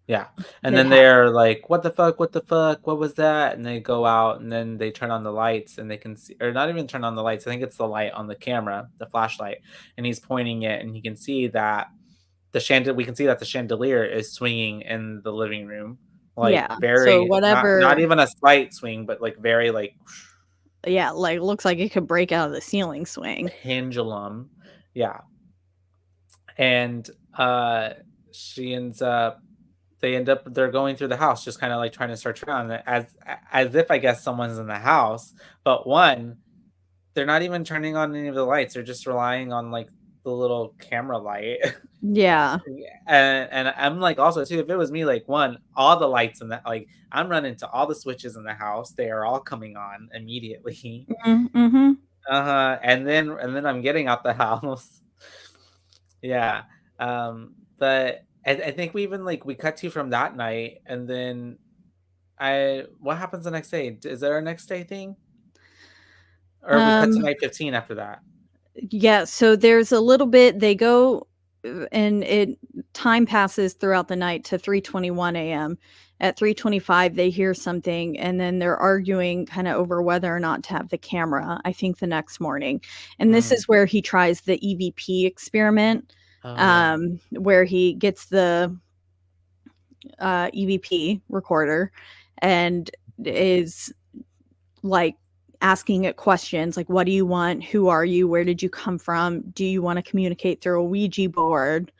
Speaker 2: Yeah, and then they're like, what the fuck, what was that? And they go out, and then they turn on the lights, and they can see, or not even turn on the lights, I think it's the light on the camera, the flashlight, and he's pointing it, and you can see that the chandelier is swinging in the living room, like very,
Speaker 3: so whatever,
Speaker 2: not even a slight swing, but like very like,
Speaker 3: like looks like it could break out of the ceiling swing.
Speaker 2: Pendulum. Yeah. And they're going through the house, just kind of like trying to search around as if I guess someone's in the house. But they're not even turning on any of the lights. They're just relying on like the little camera light.
Speaker 3: Yeah.
Speaker 2: And I'm like, also too, if it was me, like all the lights in that, like I'm running to all the switches in the house. They are all coming on immediately. And then I'm getting out the house. Yeah. But I think we even like we cut to from that night, and then what happens the next day? Is there a next day thing? Or we cut to night 15 after that?
Speaker 3: Yeah, so there's a little bit, they go and time passes throughout the night to 3:21 a.m. At 3:25 they hear something, and then they're arguing kind of over whether or not to have the camera, I think the next morning. And this is where he tries the EVP experiment
Speaker 2: Oh yeah.
Speaker 3: where he gets the EVP recorder and is like asking it questions like, what do you want? Who are you? Where did you come from? Do you want to communicate through a Ouija board?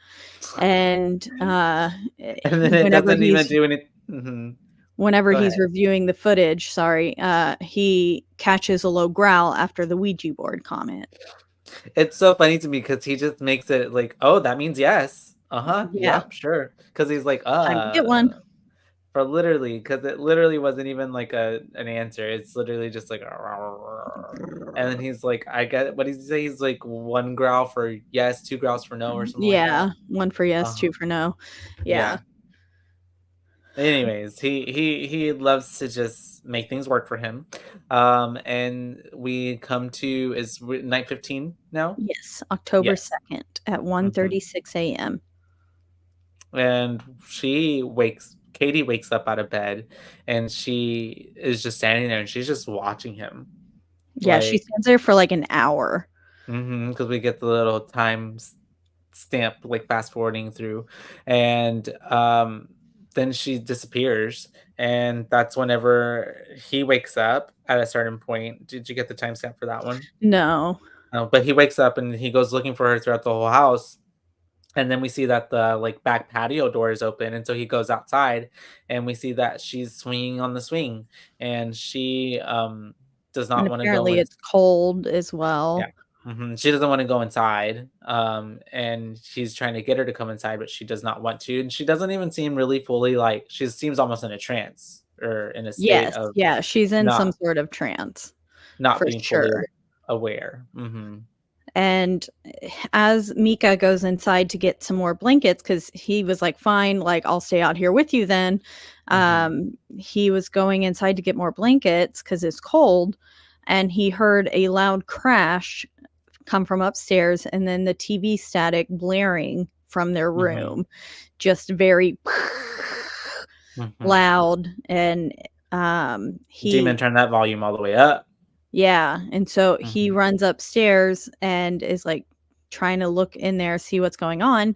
Speaker 3: And
Speaker 2: And then it
Speaker 3: whenever
Speaker 2: doesn't even
Speaker 3: he's
Speaker 2: do any. Mhm.
Speaker 3: whenever
Speaker 2: Go ahead.
Speaker 3: he's reviewing the footage, sorry, he catches a low growl after the Ouija board comment.
Speaker 2: It's so funny to me because he just makes it like, "Oh, that means yes. Uh-huh.
Speaker 3: Yeah,
Speaker 2: Yep, sure." Because he's like,
Speaker 3: time to get one.
Speaker 2: for literally, because it literally wasn't even like an answer. It's literally just like, and then he's like, I get what does he say? He's like one growl for yes, two growls for no, or something like
Speaker 3: Yeah,
Speaker 2: that.
Speaker 3: one for yes,
Speaker 2: Uh-huh.
Speaker 3: two for no. Yeah.
Speaker 2: Yeah. Anyways, he loves to just make things work for him. And we come to night 15 now?
Speaker 3: Yes, October
Speaker 2: Yes.
Speaker 3: 2nd at
Speaker 2: Mhm.
Speaker 3: 1:36 a.m.
Speaker 2: And Katie wakes up out of bed and she is just standing there and she's just watching him.
Speaker 3: Yeah, she
Speaker 2: Like,
Speaker 3: stands there for like an hour.
Speaker 2: because we get the little stamp, like fast forwarding through. And then she disappears. And that's whenever he wakes up at a certain point. Did you get the timestamp for that one?
Speaker 3: No.
Speaker 2: But he wakes up and he goes looking for her throughout the whole house. And then we see that the, like, back patio door is open, and so he goes outside, and we see that she's swinging on the swing, and she, does
Speaker 3: And
Speaker 2: not wanna go
Speaker 3: apparently
Speaker 2: in.
Speaker 3: it's cold as
Speaker 2: Yeah.
Speaker 3: well.
Speaker 2: She doesn't wanna go inside, and he's trying to get her to come inside, but she does not want to, and she doesn't even seem really fully, like she seems almost in a trance or in a state
Speaker 3: Yes,
Speaker 2: of
Speaker 3: yeah, she's in some
Speaker 2: not
Speaker 3: sort of trance
Speaker 2: not
Speaker 3: for
Speaker 2: being fully
Speaker 3: sure.
Speaker 2: aware. Mhm.
Speaker 3: And as Mika goes inside to get some more blankets, because he was like, fine, like, I'll stay out here with you then.
Speaker 2: Mhm.
Speaker 3: He was going inside to get more blankets because it's cold, and he heard a loud crash come from upstairs and then the TV static blaring from their
Speaker 2: Mhm.
Speaker 3: room, just very
Speaker 2: Mhm.
Speaker 3: loud. And
Speaker 2: Demon,
Speaker 3: he
Speaker 2: turn that volume all the way up.
Speaker 3: yeah, and so he
Speaker 2: Mhm.
Speaker 3: runs upstairs and is, like, trying to look in there, see what's going on,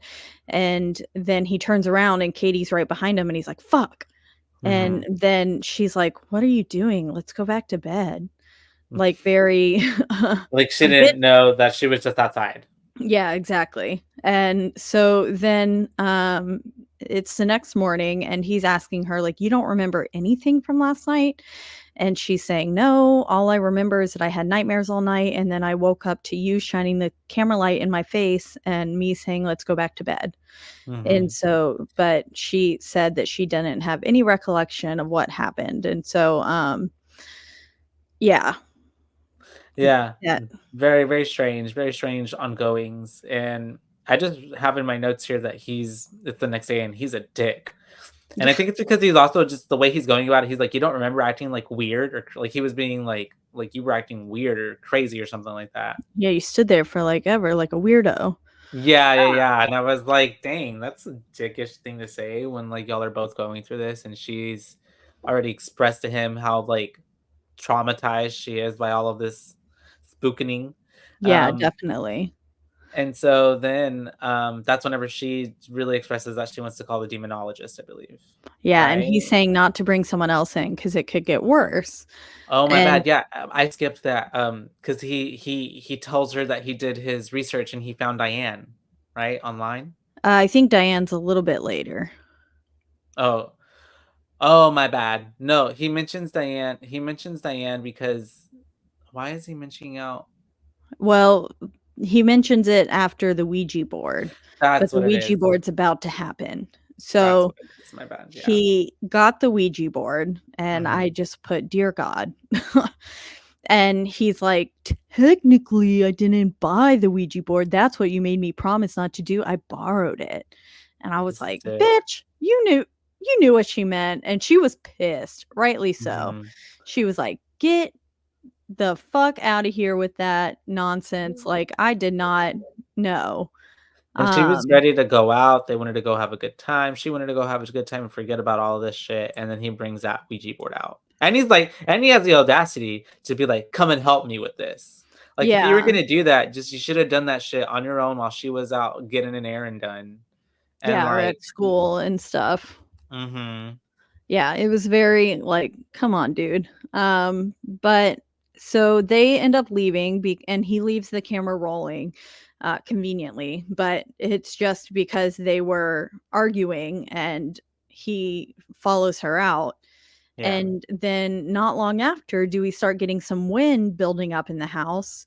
Speaker 3: and then he turns around and Katie's right behind him, and he's like, "Fuck." And
Speaker 2: Mhm.
Speaker 3: then she's like, "What are you doing? Let's go back to bed." Like, very
Speaker 2: Like, she
Speaker 3: a bit.
Speaker 2: didn't know that she was just outside.
Speaker 3: Yeah, exactly. And so then, it's the next morning and he's asking her like, "You don't remember anything from last night?" And she's saying, "No, all I remember is that I had nightmares all night and then I woke up to you shining the camera light in my face and me saying, 'Let's go back to bed.'" And
Speaker 2: Mhm.
Speaker 3: so, but she said that she didn't have any recollection of what happened. And so, yeah,
Speaker 2: Yeah.
Speaker 3: that
Speaker 2: Very, very strange ongoings, and I just have in my notes here that it's the next day and he's a dick. And I
Speaker 3: yeah,
Speaker 2: think it's because he's also just the way he's going about it, he's like, "You don't remember acting, like, weird," or like he was being like you were acting weird or crazy or something like that.
Speaker 3: yeah, you stood there for like ever, like a weirdo.
Speaker 2: Yeah, yeah, yeah, and I was like, "Dang, that's a dickish thing to say when, like, y'all are both going through this," and she's already expressed to him how, like, traumatized she is by all of this spookening.
Speaker 3: Yeah,
Speaker 2: Um,
Speaker 3: definitely.
Speaker 2: and so then, that's whenever she really expresses that she wants to call the demonologist, I believe,
Speaker 3: Yeah, and
Speaker 2: right?
Speaker 3: he's saying not to bring someone else in because it could get worse.
Speaker 2: Oh, my
Speaker 3: And
Speaker 2: bad, yeah, I skipped that, because he tells her that he did his research and he found Diane, right, online?
Speaker 3: I think Diane's a little bit later.
Speaker 2: Oh. Oh, my bad. No, he mentions Diane because why is he mentioning out.
Speaker 3: Well, he mentions it after the Ouija board, but
Speaker 2: That's
Speaker 3: the
Speaker 2: what it
Speaker 3: Ouija
Speaker 2: is.
Speaker 3: board's about to happen.
Speaker 2: That's
Speaker 3: So
Speaker 2: what it is, my bad, yeah.
Speaker 3: he got the Ouija board, and I
Speaker 2: Mhm.
Speaker 3: just put, "Dear God." And he's like, "Technically, I didn't buy the Ouija board. That's what you made me promise not to do. I borrowed it." And I was
Speaker 2: He's a
Speaker 3: like,
Speaker 2: dick.
Speaker 3: "Bitch, you knew what she meant." And she was pissed, rightly so.
Speaker 2: Mhm.
Speaker 3: She was like, "Get the fuck out of here with that nonsense. Like, I did not know."
Speaker 2: And she was
Speaker 3: Um,
Speaker 2: ready to go out, they wanted to go have a good time, she wanted to go have a good time and forget about all this shit, and then he brings that Ouija board out. And he has the audacity to be like, "Come and help me with this." Like, if you were
Speaker 3: Yeah.
Speaker 2: gonna do that, just you should have done that shit on your own while she was out getting an errand done. And
Speaker 3: Yeah, or
Speaker 2: like,
Speaker 3: at school and stuff.
Speaker 2: mm-hmm.
Speaker 3: Yeah, it was very like, come on, dude. But so they end up leaving and he leaves the camera rolling conveniently, but it's just because they were arguing and he follows her out.
Speaker 2: Yeah.
Speaker 3: And then not long after do we start getting some wind building up in the house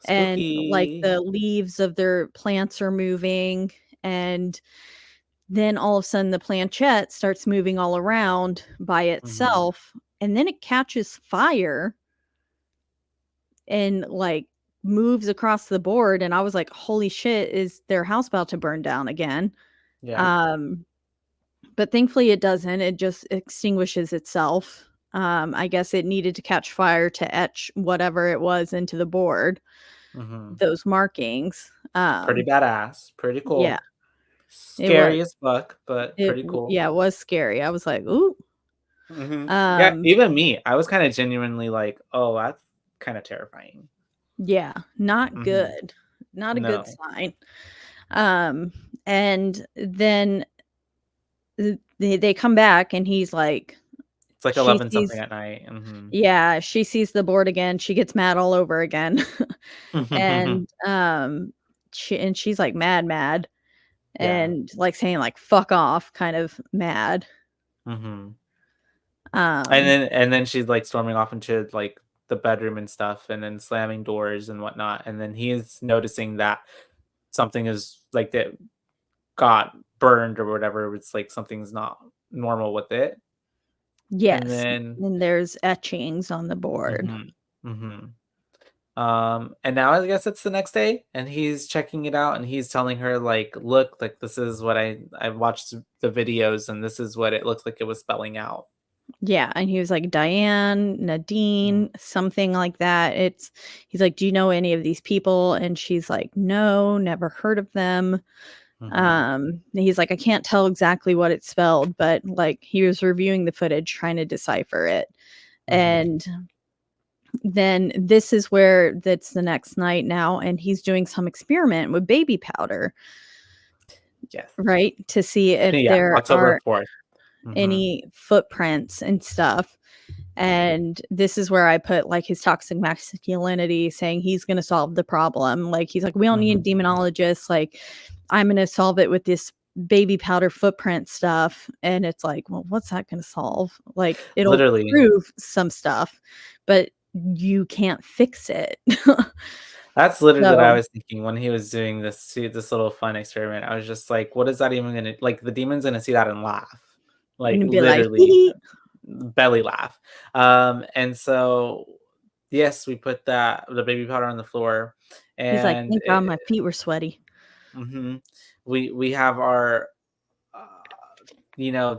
Speaker 3: and like
Speaker 2: Spooky.
Speaker 3: the leaves of their plants are moving and then all of a sudden the planchette starts moving all around by
Speaker 2: Mm-hmm.
Speaker 3: itself and then it catches fire and like moves across the board and I was like, holy shit, is their house about to burn down again?
Speaker 2: Yeah.
Speaker 3: um but thankfully it doesn't, it just extinguishes itself. I guess it needed to catch fire to etch whatever it was into the board,
Speaker 2: Mm-hmm.
Speaker 3: those markings.
Speaker 2: Pretty badass. Pretty
Speaker 3: Yeah,
Speaker 2: cool.
Speaker 3: it was.
Speaker 2: Scary as fuck, but pretty cool.
Speaker 3: Yeah, it was scary. I was like, ooh.
Speaker 2: Mm-hmm. Yeah,
Speaker 3: um
Speaker 2: even me, I was kind of genuinely like, oh, that's kind of terrifying.
Speaker 3: Yeah, not
Speaker 2: Mm-hmm.
Speaker 3: good. Not a good
Speaker 2: No.
Speaker 3: sign. And then they come back and he's like,
Speaker 2: It's like
Speaker 3: she
Speaker 2: 11 something
Speaker 3: sees,
Speaker 2: at night. Mm-hmm.
Speaker 3: yeah, she sees the board again. She gets mad all over again. And she's like mad
Speaker 2: Yeah.
Speaker 3: and like saying like fuck off, kind of mad.
Speaker 2: Mm-hmm.
Speaker 3: Um
Speaker 2: And then she's like storming off into like the bedroom and stuff, and then slamming doors and whatnot. And then he's noticing that something is like that got burned or whatever. It's like something's not normal with it. And
Speaker 3: yes,
Speaker 2: then
Speaker 3: and there's etchings on the board.
Speaker 2: mhm, mhm. And now I guess it's the next day, and he's checking it out, and he's telling her like, "Look, like this is what I watched the videos, and this is what it looks like it was spelling out."
Speaker 3: Yeah, and he was like, "Diane,
Speaker 2: Mm,
Speaker 3: Nadine, something like that." He's like, "Do you know any of these people?" And she's like, "No, never heard of them."
Speaker 2: mhm,
Speaker 3: And he's like, "I can't tell exactly what it spelled," but like he was reviewing the footage trying to decipher it.
Speaker 2: mhm.
Speaker 3: And then this is where that's the next night now, and he's doing some experiment with baby powder,
Speaker 2: Yes.
Speaker 3: right? To see if
Speaker 2: Yeah,
Speaker 3: there
Speaker 2: October
Speaker 3: are
Speaker 2: 4th. Mhm,
Speaker 3: any footprints and stuff. And this is where I put like his toxic masculinity saying he's going to solve the problem. Like he's like, we don't need
Speaker 2: mhm.
Speaker 3: demonologists. Like I'm going to solve it with this baby powder footprint stuff. And it's like, well, what's that going to solve? Like it'll
Speaker 2: Literally.
Speaker 3: prove some stuff, but you can't fix it.
Speaker 2: That's literally what I
Speaker 3: So
Speaker 2: was thinking when he was doing this little fun experiment. I was just like, "What is that even gonna like?" The demon's gonna see that and laugh, like
Speaker 3: and be like,
Speaker 2: literally
Speaker 3: hee.
Speaker 2: belly laugh. And so yes, we put the baby powder on the floor,
Speaker 3: He's like,
Speaker 2: and
Speaker 3: thank God my feet were sweaty.
Speaker 2: mhm, we have our uh,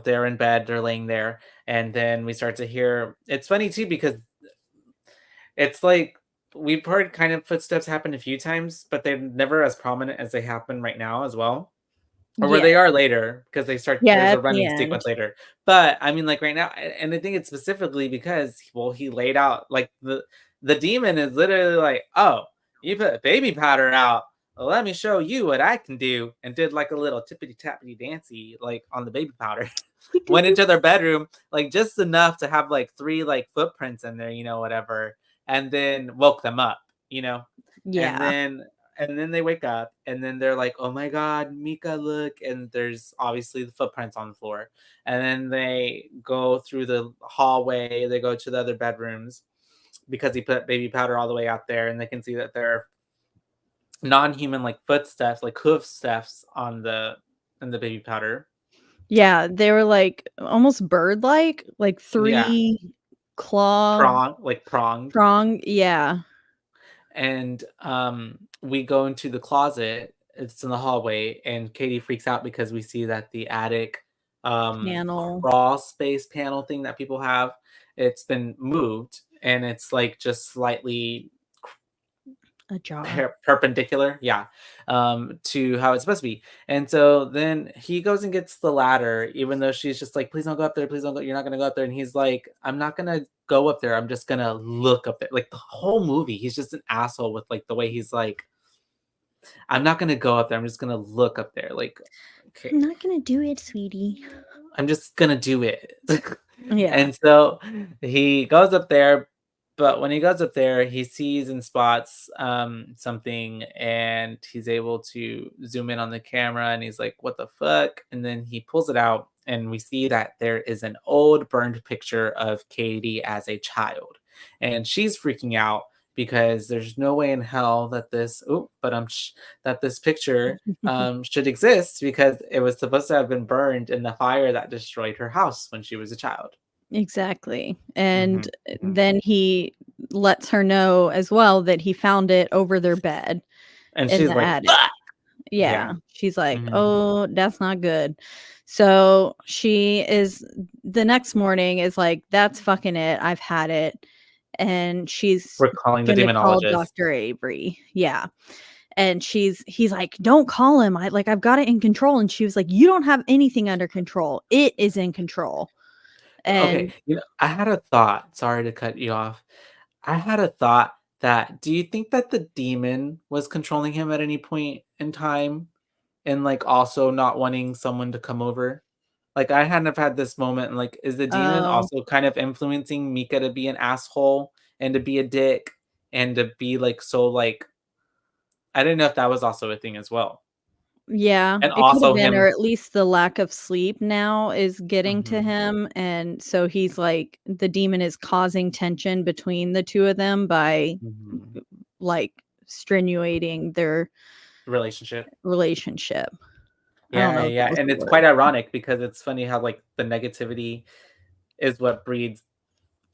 Speaker 2: they're in bed, they're laying there, and then we start to hear. It's funny too because it's like we've heard kind of footsteps happen a few times, but they're never as prominent as they happen right now as well. Or where
Speaker 3: Yeah.
Speaker 2: they are later because they start
Speaker 3: Yeah.
Speaker 2: there's a
Speaker 3: At the
Speaker 2: running
Speaker 3: end.
Speaker 2: sequence later. But I mean like right now and I think it's specifically because well he laid out like the demon is literally like, "Oh, you put baby powder out. Well, let me show you what I can do." And did like a little tippity tappity dancy like on the baby powder. Went into their bedroom like just enough to have like three like footprints in there, whatever, and then woke them up, you know. And
Speaker 3: Yeah.
Speaker 2: then they wake up and then they're like, "Oh my god, Mika, look." And there's obviously the footprints on the floor. And then they go through the hallway, they go to the other bedrooms because he put baby powder all the way out there and they can see that there are non-human like footsteps, like hoof steps on the in the baby powder.
Speaker 3: Yeah, they were, like, almost bird-like, like
Speaker 2: Yeah,
Speaker 3: 3 claw
Speaker 2: pronged.
Speaker 3: prong, yeah,
Speaker 2: And we go into the closet. It's in the hallway, and Katie freaks out because we see that the attic
Speaker 3: panel.
Speaker 2: crawl space panel thing that people have, it's been moved, and it's like just slightly
Speaker 3: ajar.
Speaker 2: perpendicular, yeah, to how it's supposed to be. And so then he goes and gets the ladder, even though she's just like, "Please don't go up there. Please don't go. You're not gonna go up there." And he's like, "I'm not gonna go up there. I'm just gonna look up there." Like the whole movie, he's just an asshole with like the way he's like, "I'm not gonna go up there. I'm just gonna look up there." Like,
Speaker 3: I'm
Speaker 2: okay,
Speaker 3: not gonna do it, sweetie.
Speaker 2: I'm just gonna do it.
Speaker 3: Yeah,
Speaker 2: And so he goes up there, but when he goes up there, he sees and spots something, and he's able to zoom in on the camera, and he's like, "What the fuck?" And then he pulls it out, and we see that there is an old burned picture of Katie as a child, and she's freaking out because there's no way in hell that that this picture should exist because it was supposed to have been burned in the fire that destroyed her house when she was a child.
Speaker 3: exactly. And
Speaker 2: Mhm, mhm.
Speaker 3: then he lets her know as well that he found it over their bed
Speaker 2: And
Speaker 3: in
Speaker 2: she's
Speaker 3: the
Speaker 2: like,
Speaker 3: attic.
Speaker 2: "Fuck!"
Speaker 3: Yeah,
Speaker 2: Yeah.
Speaker 3: she's like,
Speaker 2: Mhm.
Speaker 3: "Oh, that's not good." So she is the next morning is like, "That's fucking it. I've had it." And she's
Speaker 2: We're calling the
Speaker 3: gonna call
Speaker 2: demonologist.
Speaker 3: Dr. Avery. Yeah. And he's like, "Don't call him. I've got it in control." And she was like, "You don't have anything under control. It is in control."
Speaker 2: Okay,
Speaker 3: And
Speaker 2: I had a thought, sorry to cut you off. I had a thought that do you think that the demon was controlling him at any point in time and, like, also not wanting someone to come over? Like, I kind of had this moment, like, is the demon
Speaker 3: oh,
Speaker 2: also kind of influencing Mika to be an asshole and to be a dick and to be, like, so, like I didn't know if that was also a thing as well.
Speaker 3: yeah,
Speaker 2: And
Speaker 3: it could have
Speaker 2: also
Speaker 3: been, or
Speaker 2: him
Speaker 3: at least the lack of sleep now is getting to
Speaker 2: Mhm,
Speaker 3: him, and so he's like the demon is causing tension between the 2 of them by,
Speaker 2: mhm.
Speaker 3: like, strenuating their
Speaker 2: Relationship.
Speaker 3: relationship. I don't
Speaker 2: Yeah,
Speaker 3: know
Speaker 2: yeah,
Speaker 3: if that
Speaker 2: yeah,
Speaker 3: was
Speaker 2: and
Speaker 3: the
Speaker 2: it's quite
Speaker 3: word.
Speaker 2: ironic because it's funny how, like, the negativity is what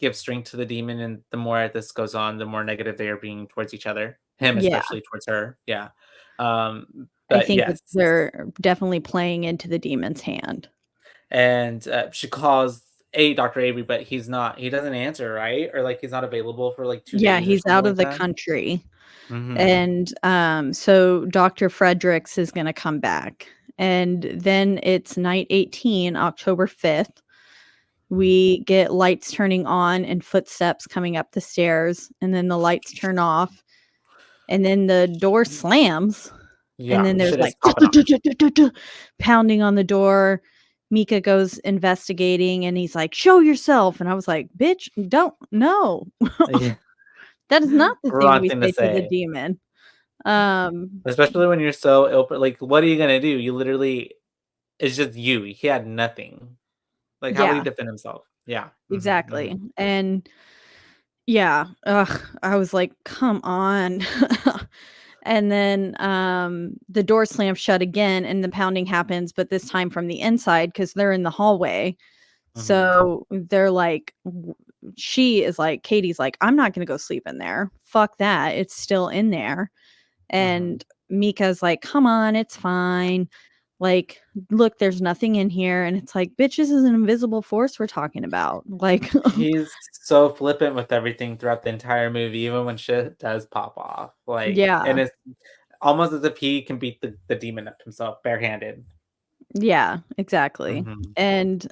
Speaker 2: gives strength to the demon, and the more this goes on, the more negative they are being towards each other. Him
Speaker 3: Yeah,
Speaker 2: especially towards her, yeah.
Speaker 3: I
Speaker 2: But
Speaker 3: think that
Speaker 2: yes,
Speaker 3: they're definitely playing into the demon's hand.
Speaker 2: and, she calls a Dr. Avery, but he doesn't answer, right? Or, like, he's not available for, like, 2
Speaker 3: Yeah,
Speaker 2: days or
Speaker 3: he's
Speaker 2: something
Speaker 3: out of
Speaker 2: like
Speaker 3: the
Speaker 2: that?
Speaker 3: country,
Speaker 2: Mhm,
Speaker 3: and, so Dr. Fredericks is gonna come back, and then it's night 18, October 5th. We get lights turning on and footsteps coming up the stairs, and then the lights turn off, and then the door slams, and
Speaker 2: yeah,
Speaker 3: then there's
Speaker 2: shit is
Speaker 3: like
Speaker 2: popping off.
Speaker 3: pounding on the door. Mika goes investigating, and he's like, "Show yourself," and I was like, "Bitch, don't no."
Speaker 2: Yeah.
Speaker 3: That is not the thing
Speaker 2: Wrong
Speaker 3: we
Speaker 2: thing to
Speaker 3: say to the
Speaker 2: say.
Speaker 3: demon. Um,
Speaker 2: Especially when you're so ill like, what are you gonna do? You literally it's just you. He had nothing. Like, how would he
Speaker 3: yeah,
Speaker 2: defend himself? Yeah. Mhm,
Speaker 3: exactly,
Speaker 2: mhm,
Speaker 3: and yeah, ugh, I was like, "Come on." And then, the door slams shut again, and the pounding happens, but this time from the inside because 'cause they're in the hallway.
Speaker 2: mhm,
Speaker 3: So, they're like she is like Katie's like, "I'm not gonna go sleep in there. Fuck that, it's still in there."
Speaker 2: mhm.
Speaker 3: And Mika's like, "Come on, it's fine. Like, look, there's nothing in here." And it's like, "Bitch, this is an invisible force we're talking about." Like,
Speaker 2: He's so flippant with everything throughout the entire movie, even when shit does pop off, like, and
Speaker 3: yeah.
Speaker 2: it's almost as if he can beat the demon up himself barehanded.
Speaker 3: Yeah, exactly.
Speaker 2: Mhm,
Speaker 3: And,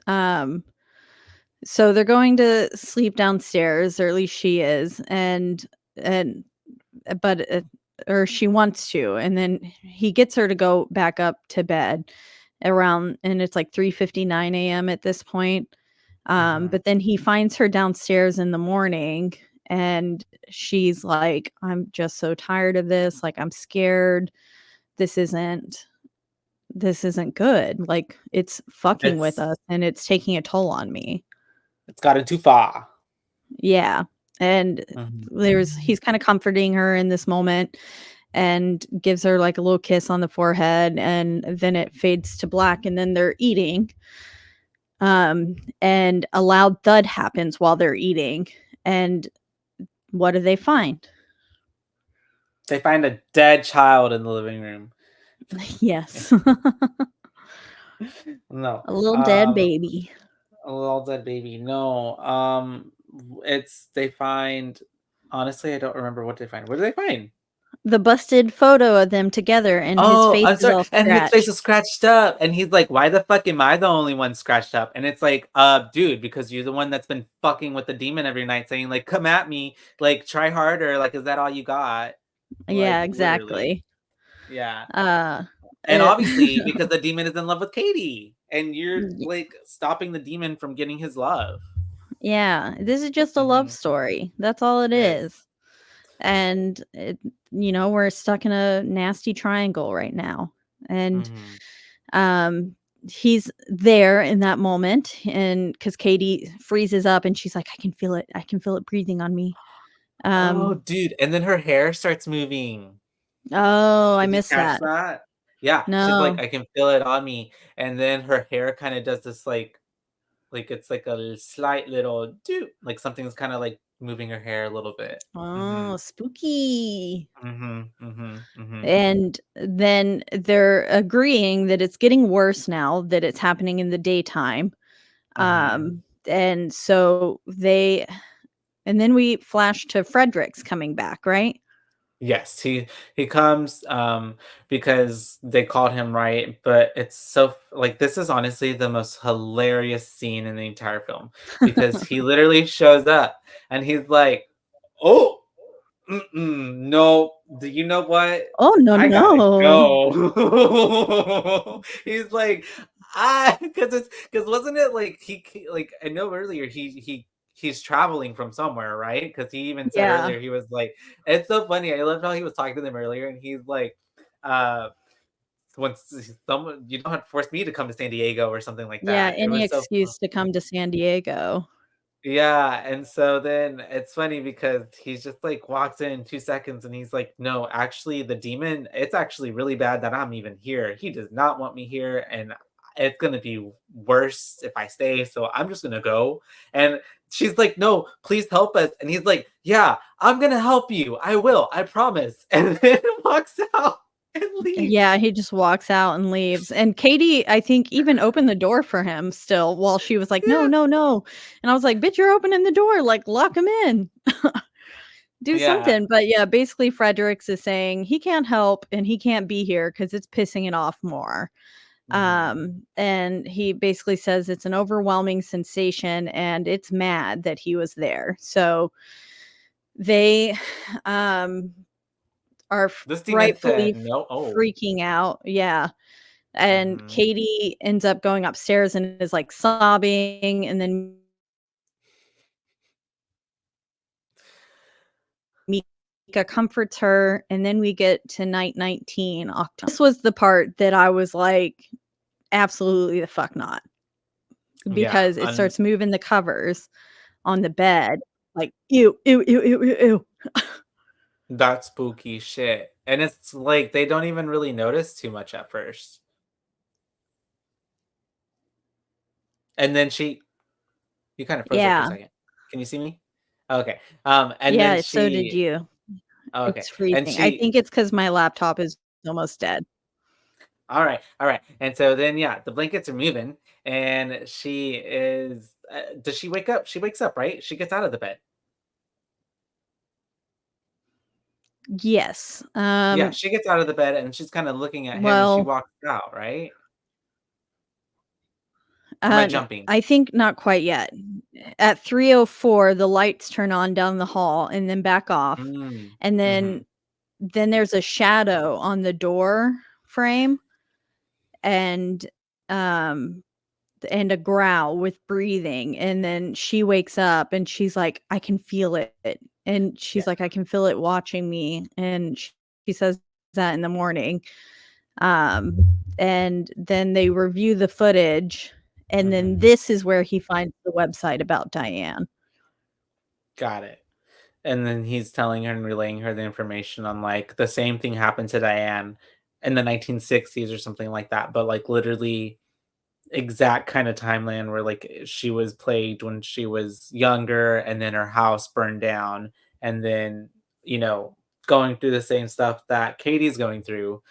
Speaker 3: so they're going to sleep downstairs, or at least she is, and but, or she wants to, and then he gets her to go back up to bed around, and it's like 3:59 AM at this point.
Speaker 2: mhm.
Speaker 3: But then he finds her downstairs in the morning, and she's like, "I'm just so tired of this, like, I'm scared. This isn't this isn't good. Like, it's fucking with
Speaker 2: It's
Speaker 3: us, and it's taking a toll on me."
Speaker 2: it's gotten too far.
Speaker 3: Yeah, and
Speaker 2: Mhm.
Speaker 3: he's kinda comforting her in this moment and gives her, like, a little kiss on the forehead, and then it fades to black, and then they're eating, and a loud thud happens while they're eating, and what do they find?
Speaker 2: They find a dead child in the living room.
Speaker 3: Yes.
Speaker 2: No,
Speaker 3: A little dead
Speaker 2: um,
Speaker 3: baby.
Speaker 2: a little dead baby. No, it's they find honestly, I don't remember what they find. What do they find?
Speaker 3: the busted photo of them together, and his
Speaker 2: Oh,
Speaker 3: face
Speaker 2: I'm
Speaker 3: is
Speaker 2: sorry.
Speaker 3: all
Speaker 2: And his face
Speaker 3: scratched.
Speaker 2: is scratched up. And he's like, why the fuck am I the only one scratched up? And it's like, dude, because you're the one that's been fucking with the demon every night saying, like, come at me, like, try harder. Like, is that all you got? Like,
Speaker 3: Yeah,
Speaker 2: literally.
Speaker 3: exactly.
Speaker 2: Yeah.
Speaker 3: Uh,
Speaker 2: And
Speaker 3: it
Speaker 2: obviously, because the demon is in love with Katie. And you're like stopping the demon from getting his love.
Speaker 3: yeah, this is just a love
Speaker 2: Hmm.
Speaker 3: story. That's all it
Speaker 2: Yes.
Speaker 3: is. And we're stuck in a nasty triangle right now. And
Speaker 2: Hmm.
Speaker 3: um he's there in that moment, and because Katie freezes up and she's like, I can feel it breathing on me.
Speaker 2: Oh,
Speaker 3: um
Speaker 2: dude. And then her hair starts moving.
Speaker 3: oh, I
Speaker 2: Did you
Speaker 3: missed
Speaker 2: catch
Speaker 3: that.
Speaker 2: that? Yeah, she's like,
Speaker 3: No.
Speaker 2: "I can feel it on me," and then her hair kinda does this, like, it's like a slight little "doot," like something's kinda, like, moving her hair a little bit.
Speaker 3: Oh,
Speaker 2: Mhm.
Speaker 3: spooky.
Speaker 2: Mhm, mhm, mhm,
Speaker 3: And then they're agreeing that it's getting worse now that it's happening in the daytime.
Speaker 2: mhm.
Speaker 3: And so they and then we flash to Fredericks coming back, right?
Speaker 2: Yes, he comes, because they called him, right? But it's so like, this is honestly the most hilarious scene in the entire film, because he literally shows up, and he's like, "Oh, mm-mm, no, do you know what?
Speaker 3: Oh, no,
Speaker 2: I gotta
Speaker 3: no.
Speaker 2: go." He's like, because wasn't it like like I know earlier he's traveling from somewhere, right? Because he even said
Speaker 3: Yeah.
Speaker 2: earlier he was like, it's so funny. I loved how he was talking to them earlier, and he's like, uh, once someone you don't have to force me to come to San Diego or something like
Speaker 3: Yeah,
Speaker 2: that. It
Speaker 3: any
Speaker 2: was so
Speaker 3: excuse to come to San Diego.
Speaker 2: yeah, and so then it's funny because he's just like walks in 2 seconds and he's like, "No, actually the demon, it's actually really bad that I'm even here. He does not want me here and it's going to be worse if I stay, so I'm just going to go." And she's like, "No, please help us." And he's like, "Yeah, I'm going to help you. I will. I promise." And then walks out and leaves.
Speaker 3: Yeah, he just walks out and leaves. And Katie, I think, even opened the door for him still while she was like, "No,
Speaker 2: Yeah.
Speaker 3: no, no." And I was like, "Bitch, you're opening the door. Like, lock him in. Do
Speaker 2: Yeah.
Speaker 3: something." But yeah, basically Fredericks is saying he can't help and he can't be here because it's pissing it off more.
Speaker 2: Mhm.
Speaker 3: And he basically says it's an overwhelming sensation and it's mad that he was there. So they um are
Speaker 2: This demon
Speaker 3: rightfully
Speaker 2: said, "No." Oh.
Speaker 3: freaking out. Yeah. And
Speaker 2: Mhm.
Speaker 3: Katie ends up going upstairs and is like sobbing, and then Mika comforts her, and then we get to night 19, October. This was the part that I was like, absolutely the fuck not,
Speaker 2: Yeah,
Speaker 3: because it starts moving the covers on the bed, like, ew, ew, ew, ew, ew, ew.
Speaker 2: that's spooky shit, and it's like they don't even really notice too much at first, and then you kinda froze there for a
Speaker 3: Yeah.
Speaker 2: second. Can you see me? Okay, and then
Speaker 3: Yeah, so did
Speaker 2: she
Speaker 3: you.
Speaker 2: okay,
Speaker 3: It's
Speaker 2: and
Speaker 3: freezing. I
Speaker 2: she
Speaker 3: think it's because my laptop is almost dead.
Speaker 2: alright, and so then, yeah, the blankets are moving, and she is does she wake up? She wakes up, right? She gets out of the bed.
Speaker 3: Yes.
Speaker 2: Yeah, she gets out of the bed, and she's kinda looking at him, and she
Speaker 3: Well,
Speaker 2: walks out, right? Or am I jumping?
Speaker 3: I think not quite yet. At 3:04, the lights turn on down the hall and then back off,
Speaker 2: Mm,
Speaker 3: and
Speaker 2: mhm,
Speaker 3: then there's a shadow on the door frame, and, um, and a growl with breathing, and then she wakes up and she's like, "I can feel it," and
Speaker 2: yeah,
Speaker 3: she's like, "I can feel it watching me," and she says that in the morning. Um, and then they review the footage, and then
Speaker 2: mhm,
Speaker 3: this is where he finds the website about Diane.
Speaker 2: got it. And then he's telling her and relaying her the information on, like, the same thing happened to Diane in the 1960s or something like that, but, like, literally exact kinda timeline where, like, she was plagued when she was younger, and then her house burned down, and then, you know, going through the same stuff that Katie's going through,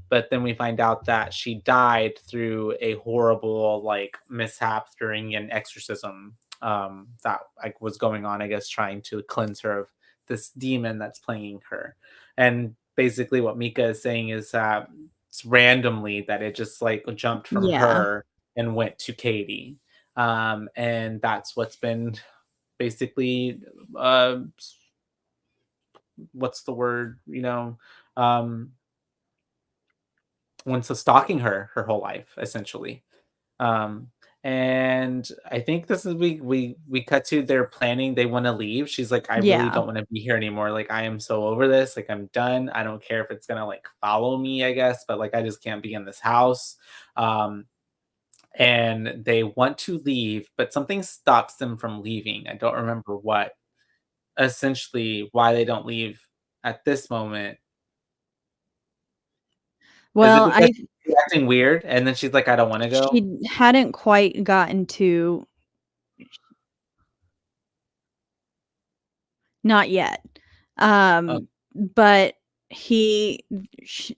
Speaker 2: but then we find out that she died through a horrible, like, mishap during an exorcism, that, like, was going on, I guess, trying to cleanse her of this demon that's plaguing her, And basically what Mika is saying is it's randomly that it just like jumped from
Speaker 3: Yeah.
Speaker 2: her and went to Katie. And that's what's been basically uh what's the word, um went to stalking her whole life essentially. Um, and I think this is we cut to their planning. They want to leave. She's like, I really
Speaker 3: Yeah.
Speaker 2: don't want to be here anymore. Like, I am so over this. Like, I'm done. I don't care if it's gonna like follow me, I guess, but like, I just can't be in this house. Um, and they want to leave, but something stops them from leaving. I don't remember what. Essentially, why they don't leave at this moment. Is it
Speaker 3: Well,
Speaker 2: because she's acting weird and then she's like, I don't want to go?
Speaker 3: she hadn't quite gotten to. Not yet.
Speaker 2: Oh,
Speaker 3: But he sh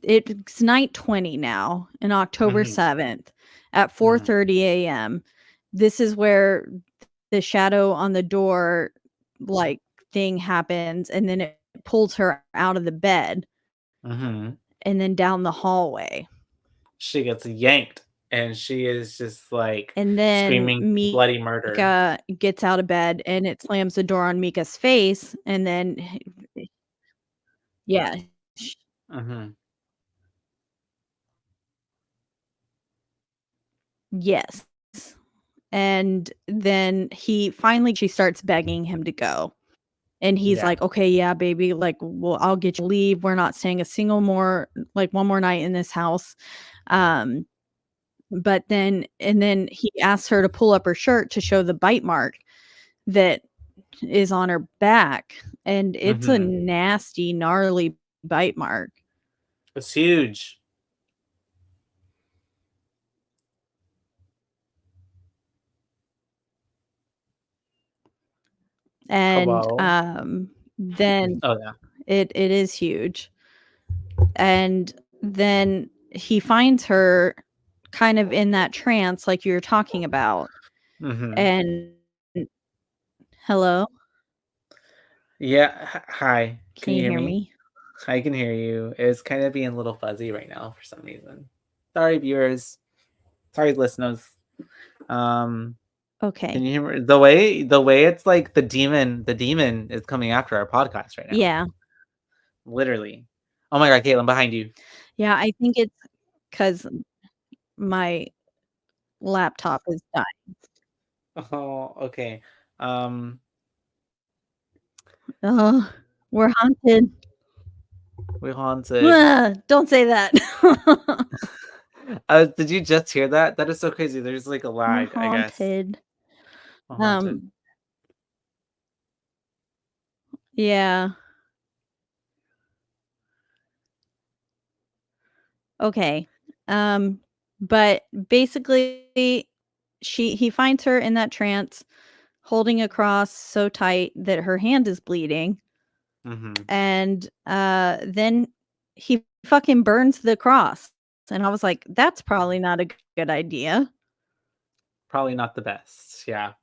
Speaker 3: it's night 20 now, in October
Speaker 2: mhm,
Speaker 3: 7th at
Speaker 2: mhm,
Speaker 3: 4:30 AM. This is where the shadow on the door, like, thing happens, and then it pulls her out of the bed
Speaker 2: mhm.
Speaker 3: and then down the hallway.
Speaker 2: She gets yanked, and she is just, like,
Speaker 3: And then
Speaker 2: screaming bloody murder.
Speaker 3: Mika gets out of bed, and it slams the door on Mika's face, and then yeah. sh
Speaker 2: Mhm.
Speaker 3: Yes. And then he finally she starts begging him to go. And he's
Speaker 2: Yeah.
Speaker 3: like, "Okay, yeah, baby, like, well, I'll get you to leave. We're not staying a single more like, one more night in this house." Um, but then he asks her to pull up her shirt to show the bite mark that is on her back, and it's a
Speaker 2: Mhm.
Speaker 3: nasty, gnarly bite mark.
Speaker 2: It's huge.
Speaker 3: And,
Speaker 2: Well,
Speaker 3: then
Speaker 2: oh, yeah.
Speaker 3: it is huge. And then he finds her kind of in that trance like you were talking about.
Speaker 2: Mhm.
Speaker 3: And hello?
Speaker 2: Yeah, hi.
Speaker 3: Can
Speaker 2: Can you
Speaker 3: you
Speaker 2: hear
Speaker 3: hear
Speaker 2: me?
Speaker 3: me?
Speaker 2: I can hear you. It's kinda being a little fuzzy right now for some reason. Sorry, viewers. Sorry, listeners. Um, can
Speaker 3: Okay.
Speaker 2: you hear me? The way it's like the demon is coming after our podcast right now.
Speaker 3: Yeah.
Speaker 2: Literally. Oh my god, Caitlin, behind you.
Speaker 3: Yeah, I think it's because my laptop is dying.
Speaker 2: Oh, okay. Um,
Speaker 3: Oh, we're haunted.
Speaker 2: we haunted.
Speaker 3: Don't say that.
Speaker 2: Did you just hear that? That is so crazy. There's like a
Speaker 3: We're
Speaker 2: lag, I guess.
Speaker 3: haunted.
Speaker 2: We're haunted.
Speaker 3: Um, yeah. Okay. Um, but basically he finds her in that trance, holding a cross so tight that her hand is bleeding,
Speaker 2: Hmm.
Speaker 3: and, then he fucking burns the cross, and I was like, "That's probably not a good idea."
Speaker 2: Probably not the best. Yeah.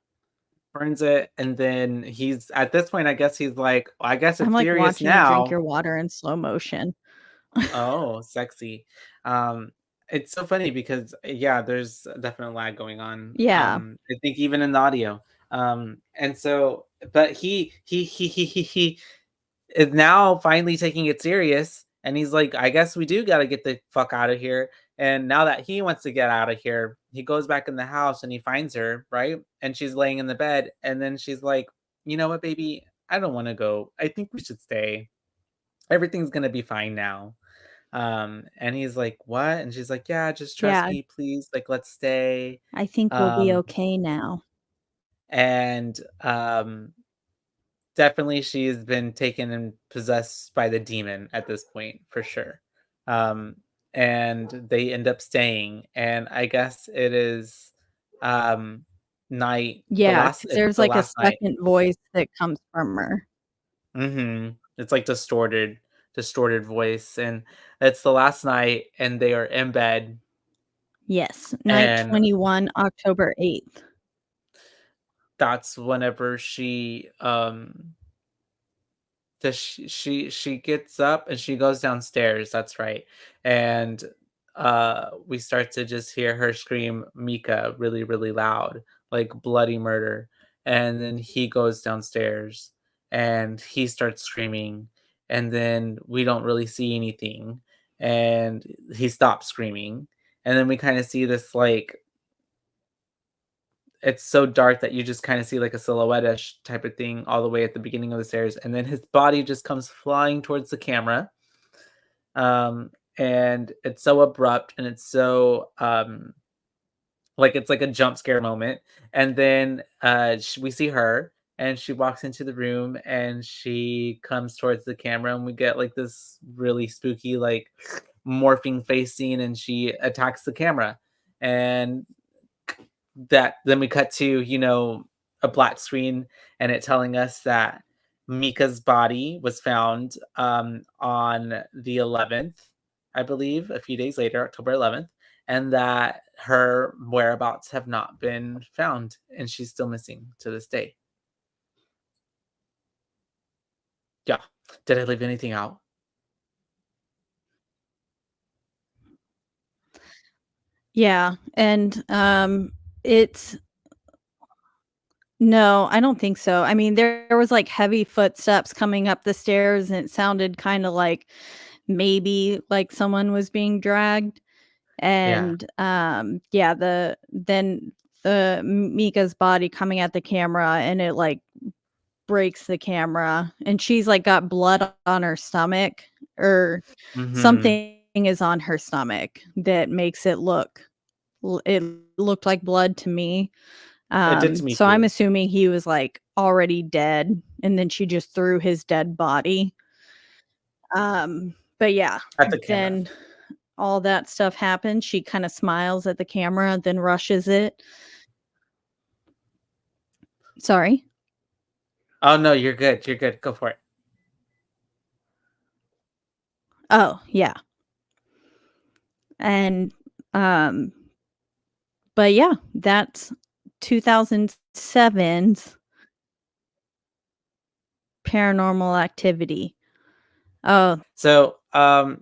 Speaker 2: Burns it, and then he's at this point, I guess he's like, I guess
Speaker 3: I'm,
Speaker 2: it's
Speaker 3: like,
Speaker 2: serious
Speaker 3: watching you drink
Speaker 2: now.
Speaker 3: your water in slow motion.
Speaker 2: Oh, sexy. Um, it's so funny because yeah, there's a definite lag going on.
Speaker 3: Yeah.
Speaker 2: I think even in the audio. And so, but he is now finally taking it serious, and he's like, I guess we do got to get the fuck out of here. And now that he wants to get out of here, he goes back in the house and he finds her, right? And she's laying in the bed, and then she's like, you know what, baby, I don't want to go. I think we should stay. Everything's gonna be fine now. And he's like, "What?" And she's like, "Yeah, just trust
Speaker 3: Yeah,
Speaker 2: me, please. Like, let's stay."
Speaker 3: I think we'll be
Speaker 2: Um,
Speaker 3: okay now.
Speaker 2: and definitely she's been taken and possessed by the demon at this point for sure. Um, and they end up staying, and I guess it is um night the
Speaker 3: Yeah,
Speaker 2: last
Speaker 3: because
Speaker 2: it's
Speaker 3: there's,
Speaker 2: the
Speaker 3: like, a
Speaker 2: last night.
Speaker 3: second voice that comes from her.
Speaker 2: It's like distorted voice, and it's the last night, and they are in bed,
Speaker 3: Yes, night
Speaker 2: and
Speaker 3: 21, October 8th.
Speaker 2: that's whenever she, She gets up and she goes downstairs, that's right. And we start to just hear her scream Mika really, really loud, like bloody murder. And then he goes downstairs and he starts screaming, and then we don't really see anything, and he stops screaming. And then we kind of see this like it's so dark that you just kinda see, like, a silhouette-ish type of thing all the way at the beginning of the stairs, and then his body just comes flying towards the camera, and it's so abrupt, and it's so, like, it's like a jump scare moment, and then, sh we see her, and she walks into the room, and she comes towards the camera, and we get, like, this really spooky, like, morphing face scene, and she attacks the camera, and that then we cut to, a black screen and it telling us that Mika's body was found on the 11th, I believe, a few days later, October 11th, and that her whereabouts have not been found and she's still missing to this day. Yeah. Did I leave anything out?
Speaker 3: Yeah, and it's no, I don't think so. I mean, there was like heavy footsteps coming up the stairs, and it sounded kind of like maybe like someone was being dragged.
Speaker 2: Yeah.
Speaker 3: And yeah, the Mika's body coming at the camera, and it like breaks the camera, and she's like got blood on her stomach, or
Speaker 2: Mhm.
Speaker 3: something is on her stomach that makes it it looked like blood to me.
Speaker 2: It did to me
Speaker 3: So I'm
Speaker 2: too.
Speaker 3: assuming he was like already dead, and then she just threw his dead body. But yeah,
Speaker 2: At the camera.
Speaker 3: then all that stuff happens. She kind of smiles at the camera, then rushes it. Sorry.
Speaker 2: Oh no, you're good. You're good. Go for it.
Speaker 3: Oh, yeah. And um but yeah, that's 2007's Paranormal Activity. Oh,
Speaker 2: So,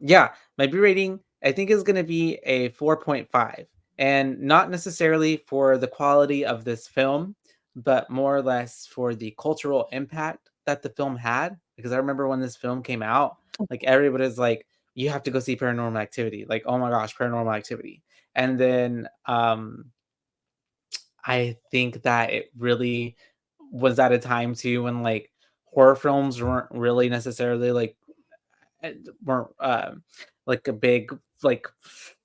Speaker 2: yeah, my B rating I think is going to be a 4.5, and not necessarily for the quality of this film, but more or less for the cultural impact that the film had. Because I remember when this film came out, like everybody's like, "You have to go see Paranormal Activity!" Like, "Oh my gosh, Paranormal Activity!" And then, I think that it really was at a time too when like horror films weren't really necessarily like weren't, like a big, like,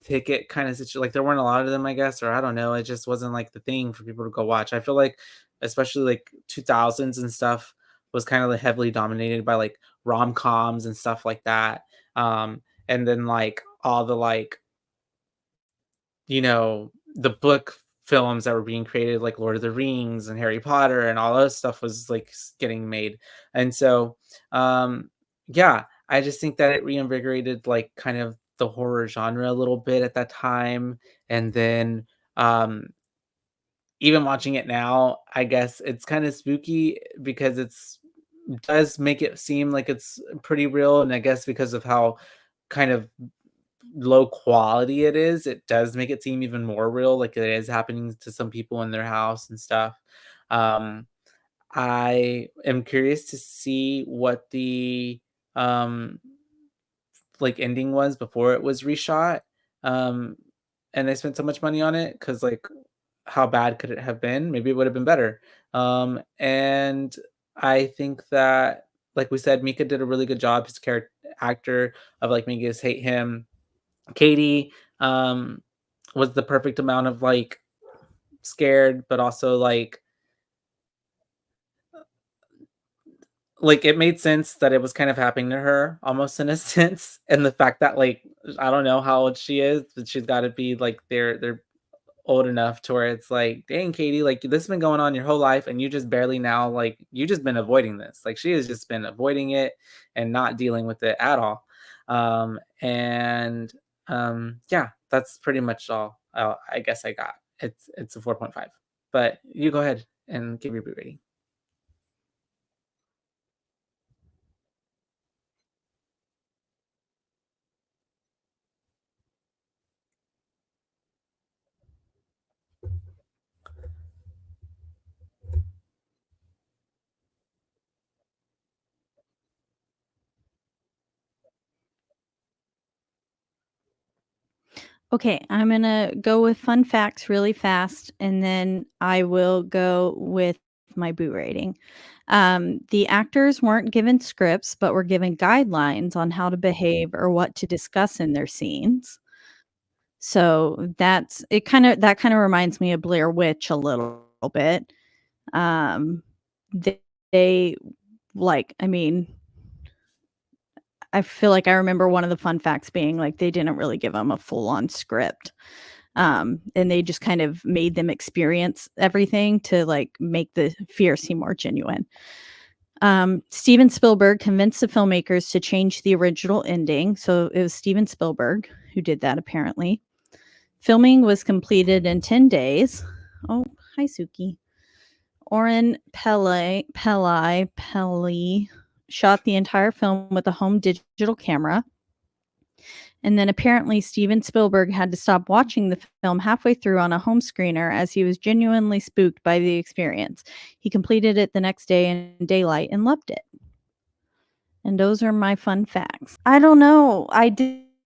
Speaker 2: ticket kinda like, there weren't a lot of them, I guess, or I don't know, it just wasn't, like, the thing for people to go watch. I feel like, especially, like, 2000s and stuff was kinda, like, heavily dominated by, like, rom-coms and stuff like that, and then, like, all the, like, the book films that were being created, like Lord of the Rings and Harry Potter and all those stuff was like getting made. And so, yeah, I just think that it reinvigorated like kind of the horror genre a little bit at that time. And then, um, even watching it now, I guess it's kind of spooky because does make it seem like it's pretty real. And I guess because of how kind of low quality it is, it does make it seem even more real, like it is happening to some people in their house and stuff. Um, I am curious to see what the um like ending was before it was reshot. Um, and they spent so much money on it because like how bad could it have been? Maybe it would have been better. And I think that, like we said, Mika did a really good job. His character actor of like making us hate him. Katie, was the perfect amount of, like, scared, but also, like, it made sense that it was kind of happening to her almost in a sense, and the fact that, like, I don't know how old she is, but she's gotta be, like, they're old enough to where it's like, "Dang, Katie, like, this has been going on your whole life, and you just barely now, like, you just been avoiding this." Like, she has just been avoiding it and not dealing with it at all. And, yeah, that's pretty much all, I guess I got. It's a 4.5. But you go ahead and give your boot rating.
Speaker 3: Okay, I'm gonna go with fun facts really fast, and then I will go with my boo rating. The actors weren't given scripts, but were given guidelines on how to behave or what to discuss in their scenes. So that's it. That kind of reminds me of Blair Witch a little bit. Um, they, they like, I mean, I feel like I remember one of the fun facts being like they didn't really give them a full on script. And they just kind of made them experience everything to like make the fear seem more genuine. Steven Spielberg convinced the filmmakers to change the original ending. So it was Steven Spielberg who did that, apparently. Filming was completed in 10 days. Oh, hi, Suki. Oren Peli shot the entire film with a home digital camera. And then apparently Steven Spielberg had to stop watching the film halfway through on a home screener as he was genuinely spooked by the experience. He completed it the next day in daylight and loved it. And those are my fun facts. I don't know.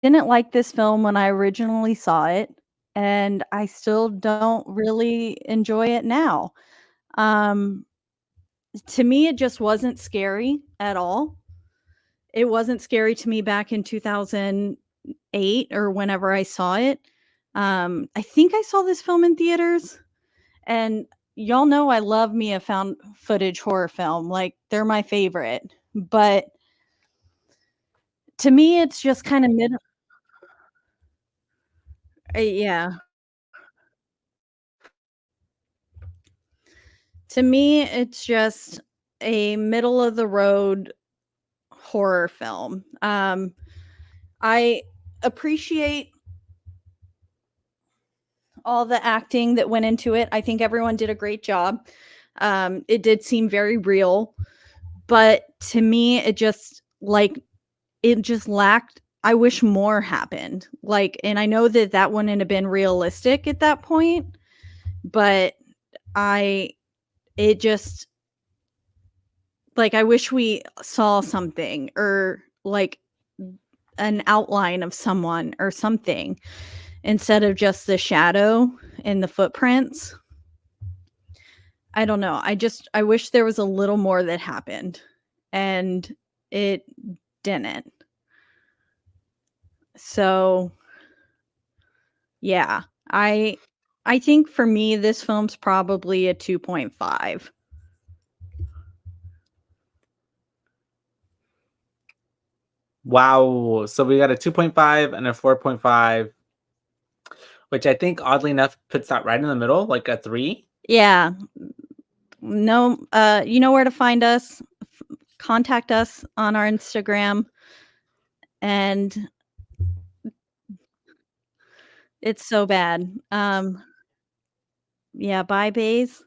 Speaker 3: Didn't like this film when I originally saw it, and I still don't really enjoy it now. Um, to me, it just wasn't scary at all. It wasn't scary to me back in 2008 or whenever I saw it. I think I saw this film in theaters, and y'all know I love me a found footage horror film. Like, they're my favorite. But to me, it's just kind of yeah. To me, it's just a middle of the road horror film. I appreciate all the acting that went into it. I think everyone did a great job. It did seem very real, but to me, it just lacked. I wish more happened. Like, and I know that wouldn't have been realistic at that point, but it just like I wish we saw something or like an outline of someone or something instead of just the shadow and the footprints. I don't know. I wish there was a little more that happened, and it didn't. So, yeah. I think for me this film's probably a 2.5.
Speaker 2: Wow. So we got a 2.5 and a 4.5, which I think oddly enough puts that right in the middle, like a 3.
Speaker 3: Yeah. No, you know where to find us. Contact us on our Instagram, and it's so bad. Yeah, bye, Bays.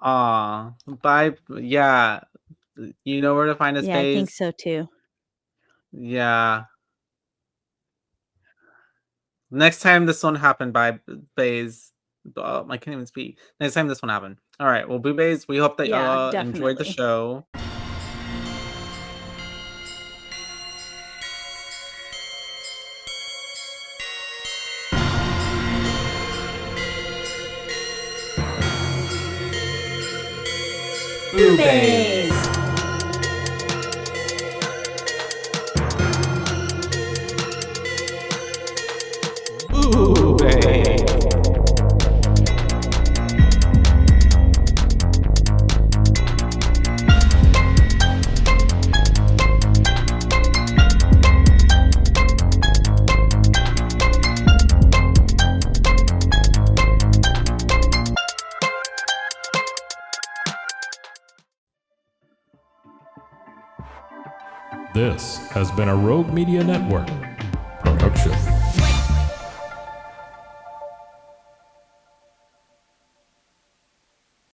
Speaker 2: Bye. Yeah. You know where to find us,
Speaker 3: Yeah, I think
Speaker 2: Bays.
Speaker 3: so too.
Speaker 2: Yeah. Next time this one happened, by Bays. I can't even speak. Next time this one happened. All right. Well, BooBaes, we hope that
Speaker 3: Yeah,
Speaker 2: enjoyed the
Speaker 3: definitely.
Speaker 2: show.
Speaker 3: BooBaes.
Speaker 1: This has been a Rogue Media Network